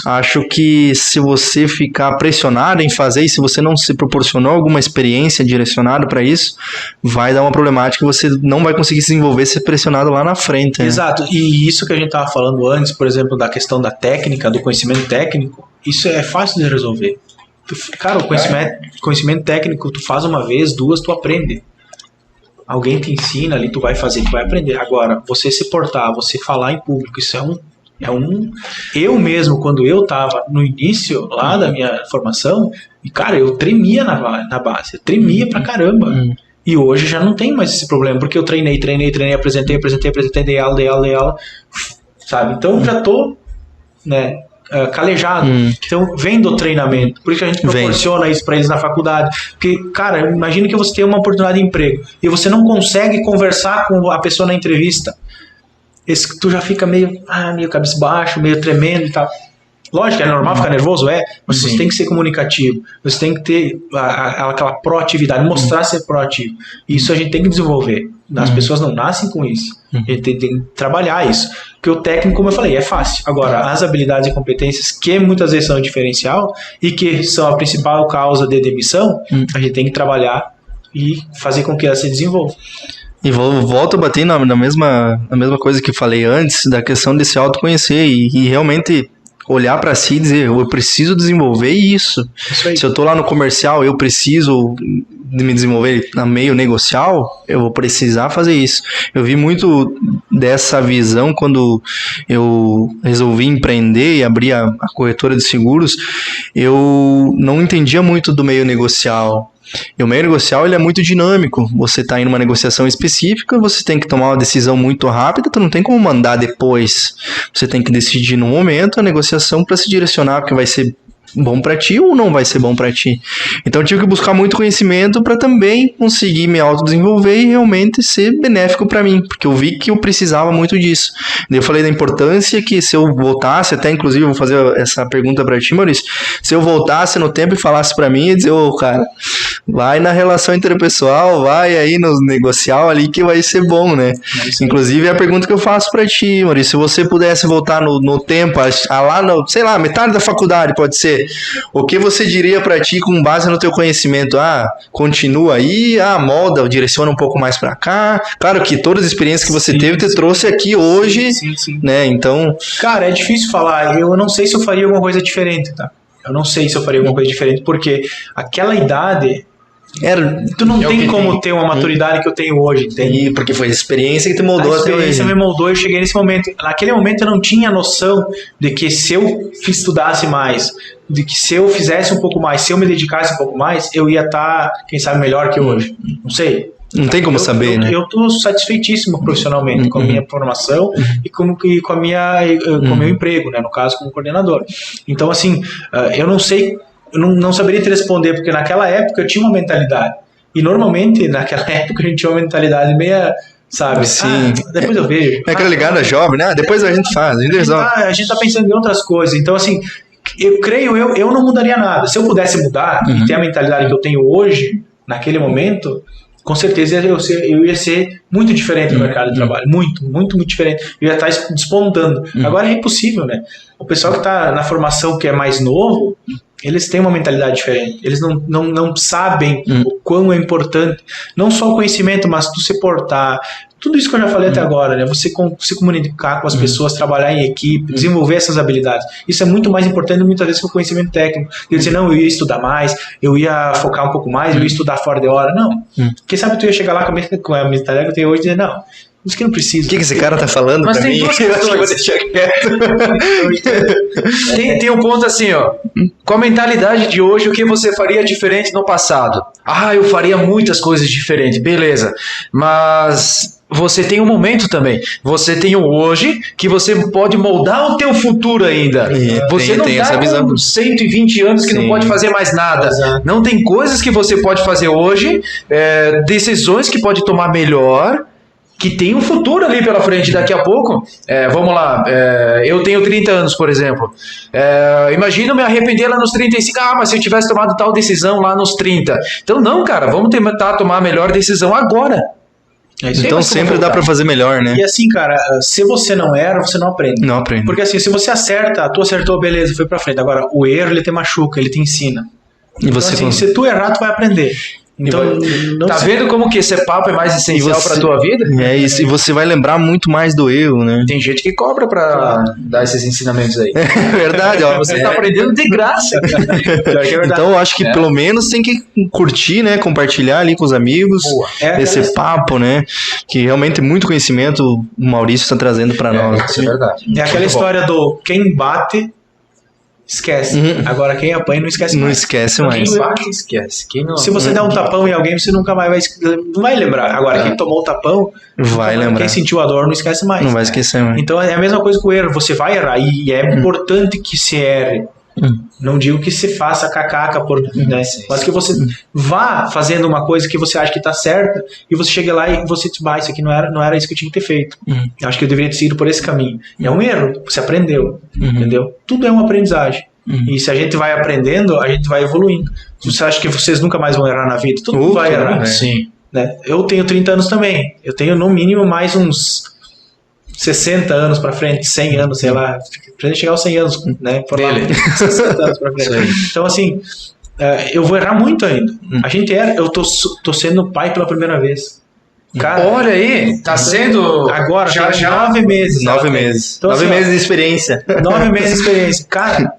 Acho que se você ficar pressionado em fazer e se você não se proporcionou alguma experiência direcionada para isso, vai dar uma problemática e você não vai conseguir se desenvolver se pressionado lá na frente. Né? Exato, e isso que a gente estava falando antes, por exemplo, da questão da técnica, do conhecimento técnico, isso é fácil de resolver. Cara, o conhecimento técnico, tu faz uma vez, duas, tu aprende. Alguém te ensina ali, tu vai fazer, tu vai aprender. Agora, você se portar, você falar em público, isso eu mesmo, quando eu tava no início lá da minha formação, e cara, eu tremia na base, eu tremia pra caramba. E hoje já não tem mais esse problema, porque eu treinei, apresentei, dei aula, sabe? Então já tô, né, calejado. Então vem do treinamento, por isso que a gente proporciona isso pra eles na faculdade. Porque, cara, imagina que você tem uma oportunidade de emprego e você não consegue conversar com a pessoa na entrevista. Tu já fica meio cabisbaixo, meio tremendo e tal. Lógico, é normal ficar nervoso, mas você tem que ser comunicativo, você tem que ter aquela proatividade, mostrar ser proativo. Isso a gente tem que desenvolver. As pessoas não nascem com isso. A gente tem que trabalhar isso. Porque o técnico, como eu falei, é fácil. Agora, as habilidades e competências que muitas vezes são diferencial e que são a principal causa de demissão, a gente tem que trabalhar e fazer com que ela se desenvolva. E volto a bater na mesma coisa que falei antes, da questão de se autoconhecer e realmente olhar para si e dizer, eu preciso desenvolver isso. Se eu tô lá no comercial, eu preciso de me desenvolver no meio negocial, eu vou precisar fazer isso. Eu vi muito dessa visão quando eu resolvi empreender e abrir a corretora de seguros. Eu não entendia muito do meio negocial. E o meio negocial ele é muito dinâmico. Você está em uma negociação específica, você tem que tomar uma decisão muito rápida, tu não tem como mandar depois. Você tem que decidir no momento a negociação para se direcionar, porque vai ser bom para ti ou não vai ser bom para ti. Então eu tive que buscar muito conhecimento para também conseguir me autodesenvolver e realmente ser benéfico para mim, porque eu vi que eu precisava muito disso. Eu falei da importância que se eu voltasse, até inclusive vou fazer essa pergunta para ti, Maurício, se eu voltasse no tempo e falasse para mim e dizer, cara, vai na relação interpessoal, vai aí no negocial ali que vai ser bom, né? Inclusive é a pergunta que eu faço para ti, Maurício, se você pudesse voltar no tempo, lá no, sei lá, metade da faculdade pode ser, o que você diria para ti com base no teu conhecimento? Continua aí, molda, direciona um pouco mais para cá. Claro que todas as experiências que você teve, te trouxe aqui hoje, né? Então... Cara, é difícil falar. Eu não sei se eu faria alguma coisa diferente, tá? Eu não sei se eu faria alguma coisa diferente, porque aquela idade... tu não tem como ter uma maturidade que eu tenho hoje, entende? Porque foi a experiência que te moldou até hoje. A experiência me moldou e eu cheguei nesse momento. Naquele momento eu não tinha noção de que se eu estudasse mais, de que se eu fizesse um pouco mais, se eu me dedicasse um pouco mais, eu ia estar, quem sabe, melhor que hoje. Não sei. Não tem como saber, né? Eu estou satisfeitíssimo profissionalmente com a minha formação e com o meu emprego, né? No caso, como coordenador. Então, assim, eu não sei... Eu não saberia te responder, porque naquela época eu tinha uma mentalidade. E normalmente, naquela época, a gente tinha uma mentalidade meia, sabe? Sim. Depois eu vejo. É aquela ligada jovem, né? Depois a gente faz. A gente tá pensando em outras coisas. Então, assim, eu não mudaria nada. Se eu pudesse mudar e ter a mentalidade que eu tenho hoje, naquele momento, com certeza eu ia ser muito diferente no mercado de trabalho. Muito, muito, muito diferente. Eu ia estar despontando. Agora é impossível, né? O pessoal que está na formação, que é mais novo, eles têm uma mentalidade diferente. Eles não sabem o quão é importante, não só o conhecimento, mas tu se portar. Tudo isso que eu já falei até agora, né? Você se comunicar com as pessoas, trabalhar em equipe, desenvolver essas habilidades. Isso é muito mais importante muitas vezes que o conhecimento técnico. Eu dizer, não, eu ia estudar mais, eu ia focar um pouco mais, eu ia estudar fora de hora. Não. Quem sabe tu ia chegar lá com a mentalidade que eu tenho hoje e dizer, não, isso que não precisa. O que esse cara tá falando pra mim? Mas tem duas questões. Tem um ponto assim, com a mentalidade de hoje, o que você faria diferente no passado? Eu faria muitas coisas diferentes, beleza. Mas você tem um momento também. Você tem o hoje, que você pode moldar o teu futuro ainda. Você não tá com 120 anos que não pode fazer mais nada. Não tem coisas que você pode fazer hoje, decisões que pode tomar melhor, que tem um futuro ali pela frente daqui a pouco. Vamos lá, eu tenho 30 anos, por exemplo. Imagina eu me arrepender lá nos 35, mas se eu tivesse tomado tal decisão lá nos 30. Então não, cara, vamos tentar tomar a melhor decisão agora. Então sempre dá pra fazer melhor, né? E assim, cara, se você não erra, você não aprende. Não aprende. Porque assim, se você acerta, tu acertou, beleza, foi pra frente. Agora, o erro, ele te machuca, ele te ensina. E você então, assim, se tu errar, tu vai aprender. Então, tá vendo como que esse papo é mais essencial pra tua vida? É isso, e você vai lembrar muito mais do erro, né? Tem gente que cobra pra dar esses ensinamentos aí. É verdade, ó. Você tá aprendendo de graça. Então eu acho que pelo menos tem que curtir, né? Compartilhar ali com os amigos esse papo, né? Que realmente muito conhecimento o Maurício está trazendo para nós. Isso é verdade. É aquela história do quem bate esquece. Agora quem apanha não esquece mais. Não esquece mais. Quem bate, esquece. Quem não... Se você der um tapão em alguém, você nunca mais não vai lembrar. Agora, quem tomou o tapão, vai lembrar. Quem sentiu a dor não esquece mais. Não vai esquecer mais. Então é a mesma coisa com o erro. Você vai errar e é importante que se erre. Não digo que se faça cacaca, né? Mas que você vá fazendo uma coisa que você acha que está certa e você chega lá e você diz, isso aqui não era isso que eu tinha que ter feito. Eu acho que eu deveria ter ido por esse caminho. É um erro, você aprendeu, entendeu? Tudo é uma aprendizagem. E se a gente vai aprendendo, a gente vai evoluindo. Você acha que vocês nunca mais vão errar na vida? Tudo vai errar. Sim. Né? Eu tenho 30 anos também. Eu tenho no mínimo mais uns 60 anos pra frente, 100 anos, sei lá, pra gente chegar aos 100 anos, né? Por lá, 60 anos pra frente. Então, assim, eu vou errar muito ainda. A gente eu tô sendo pai pela primeira vez. Cara, olha aí, tá sendo... Agora, já 9 meses. 9 meses. Então, 9 meses de experiência. 9 meses de experiência. Cara,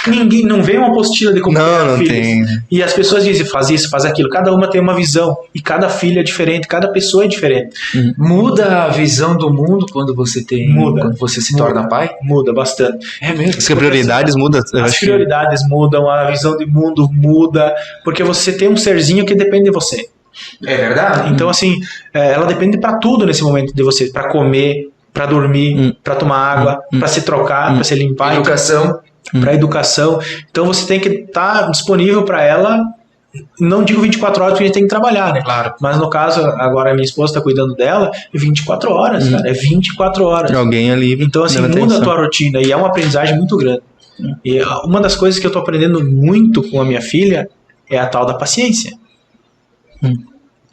ninguém, não vem uma apostila de como não tem. E as pessoas dizem, faz isso, faz aquilo. Cada uma tem uma visão. E cada filho é diferente, cada pessoa é diferente. Muda a visão do mundo quando você quando você se torna pai? Muda bastante. É mesmo. As prioridades mudam. As prioridades mudam, a visão de mundo muda. Porque você tem um serzinho que depende de você. É verdade? Então, assim, ela depende pra tudo nesse momento de você. Pra comer, pra dormir, pra tomar água, pra se trocar, pra se limpar. Educação. Pra educação. Então, você tem que estar disponível pra ela. Não digo 24 horas porque a gente tem que trabalhar, né? Claro. Mas no caso, agora a minha esposa tá cuidando dela, é 24 horas, cara. É 24 horas. Alguém ali. Então, assim, muda a tua rotina e é uma aprendizagem muito grande. E uma das coisas que eu tô aprendendo muito com a minha filha é a tal da paciência.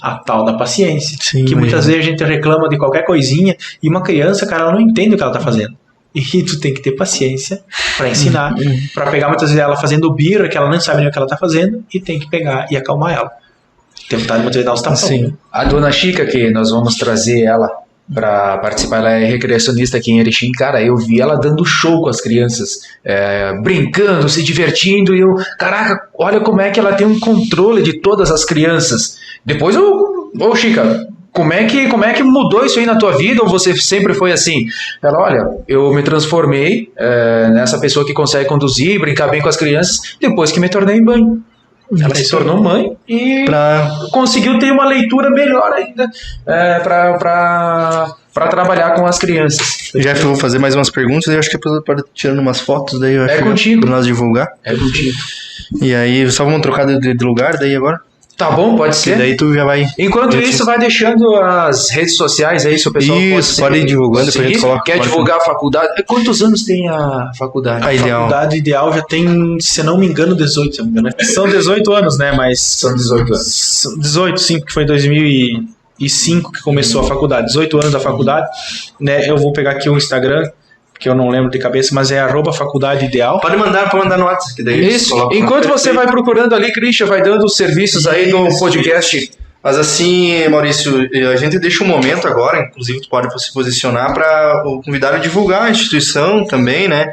A tal da paciência. Sim, que muitas vezes a gente reclama de qualquer coisinha e uma criança, cara, ela não entende o que ela tá fazendo. E tu tem que ter paciência para ensinar, para pegar muitas vezes ela fazendo birra, que ela não sabe nem o que ela tá fazendo, e tem que pegar e acalmar ela. Tem vontade de muitas vezes dar uns tampão. Sim. A dona Chica, que nós vamos trazer ela para participar, ela é recreacionista aqui em Erechim, cara, eu vi ela dando show com as crianças, brincando, se divertindo, e eu, caraca, olha como é que ela tem um controle de todas as crianças. Depois ô Chica, como é que mudou isso aí na tua vida, ou você sempre foi assim? Ela, olha, eu me transformei nessa pessoa que consegue conduzir, brincar bem com as crianças, depois que me tornei mãe. Ela se tornou mãe e conseguiu ter uma leitura melhor ainda para trabalhar com as crianças. Já vou fazer mais umas perguntas, eu acho que a pessoa pode tirando umas fotos, daí eu acho contigo. Pra nós divulgar. É contigo. E aí, só vamos trocar de lugar daí agora? Tá bom, pode ser. E daí tu já vai... Enquanto isso, vai deixando as redes sociais aí, se o pessoal pode ir divulgando, depois a gente coloca. Quer divulgar a faculdade? Quantos anos tem a faculdade? A faculdade ideal já tem, se não me engano, 18, se não me engano. São 18 anos, né? Mas são 18 anos. 18, sim, porque foi em 2005 que começou a faculdade. 18 anos da faculdade, né? Eu vou pegar aqui o Instagram, que eu não lembro de cabeça, mas é @faculdadeideal. Pode mandar no WhatsApp. Que daí isso. Enquanto você vai procurando ali, Christian, vai dando os serviços aí do podcast. Mas assim, Maurício, a gente deixa um momento agora, inclusive tu pode se posicionar para o convidado a divulgar a instituição também, né?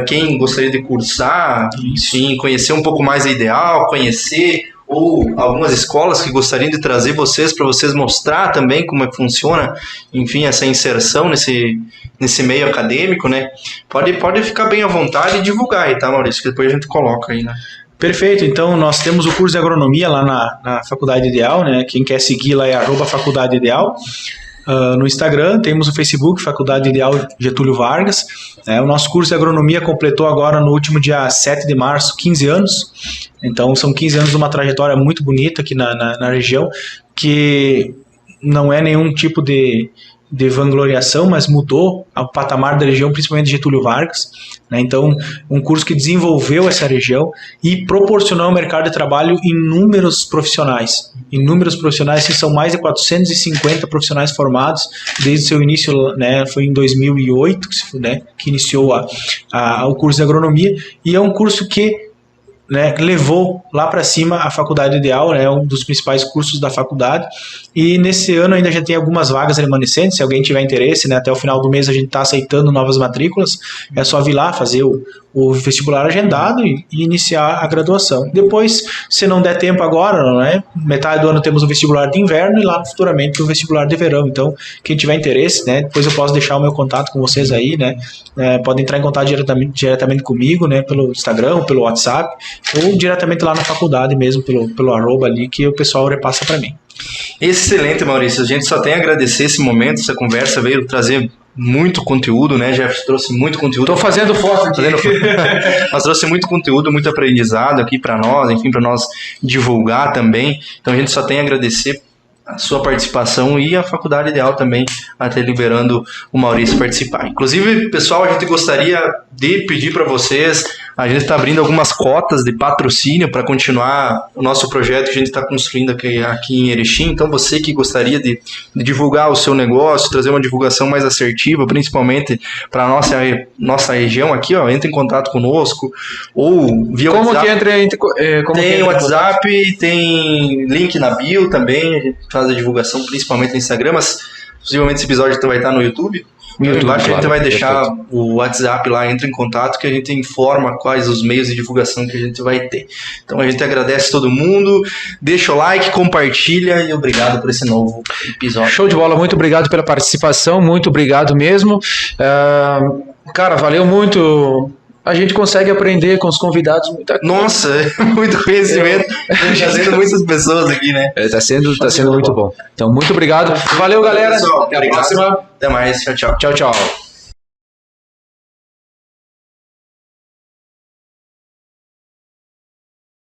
Quem gostaria de cursar, enfim, conhecer um pouco mais a Ideal, conhecer ou algumas escolas que gostariam de trazer vocês para vocês mostrar também como é que funciona, enfim, essa inserção nesse meio acadêmico, né? Pode ficar bem à vontade e divulgar aí, tá, Maurício? Que depois a gente coloca aí, né? Perfeito, então nós temos o curso de agronomia lá na Faculdade Ideal, né? Quem quer seguir lá é @faculdadeideal. No Instagram, temos o Facebook, Faculdade Ideal Getúlio Vargas. O nosso curso de agronomia completou agora no último dia 7 de março, 15 anos. Então são 15 anos de uma trajetória muito bonita aqui na região, que não é nenhum tipo de vangloriação, mas mudou o patamar da região, principalmente Getúlio Vargas, né? Então, um curso que desenvolveu essa região e proporcionou ao mercado de trabalho inúmeros profissionais, que são mais de 450 profissionais formados desde o seu início, né? Foi em 2008 que iniciou o curso de agronomia, e é um curso que né, levou lá para cima a Faculdade Ideal, né, um dos principais cursos da faculdade, e nesse ano ainda já tem algumas vagas remanescentes, se alguém tiver interesse, né, até o final do mês a gente está aceitando novas matrículas, é só vir lá fazer o vestibular agendado e iniciar a graduação. Depois, se não der tempo agora, né, metade do ano temos o vestibular de inverno e lá futuramente o vestibular de verão. Então, quem tiver interesse, né, depois eu posso deixar o meu contato com vocês aí, né, podem entrar em contato diretamente comigo, né, pelo Instagram, pelo WhatsApp, ou diretamente lá na faculdade mesmo, pelo arroba ali, que o pessoal repassa para mim. Excelente, Maurício. A gente só tem a agradecer esse momento, essa conversa veio trazer muito conteúdo, né? Jeff trouxe muito conteúdo. Tô fazendo foto aqui. Mas trouxe muito conteúdo, muito aprendizado aqui para nós, enfim, para nós divulgar também. Então a gente só tem a agradecer a sua participação e a Faculdade Ideal também até liberando o Maurício participar. Inclusive, pessoal, a gente gostaria de pedir para vocês, a gente está abrindo algumas cotas de patrocínio para continuar o nosso projeto que a gente está construindo aqui em Erechim. Então, você que gostaria de divulgar o seu negócio, trazer uma divulgação mais assertiva, principalmente para a nossa região aqui, ó, entre em contato conosco ou via como WhatsApp. Tem WhatsApp, tem link na bio também, a gente faz a divulgação principalmente no Instagram, mas possivelmente esse episódio vai estar no YouTube. Embaixo a gente vai deixar o WhatsApp lá, entra em contato que a gente informa quais os meios de divulgação que a gente vai ter. Então a gente agradece todo mundo, deixa o like, compartilha e obrigado por esse novo episódio. Show de bola, muito obrigado pela participação, muito obrigado mesmo. Cara, valeu muito. A gente consegue aprender com os convidados muita coisa. Nossa, muito conhecimento. Trazendo muitas pessoas aqui, né? Tá sendo muito bom. Então, muito obrigado. Valeu, galera. Pessoal, até a próxima. Até mais. Tchau, tchau. Tchau, tchau.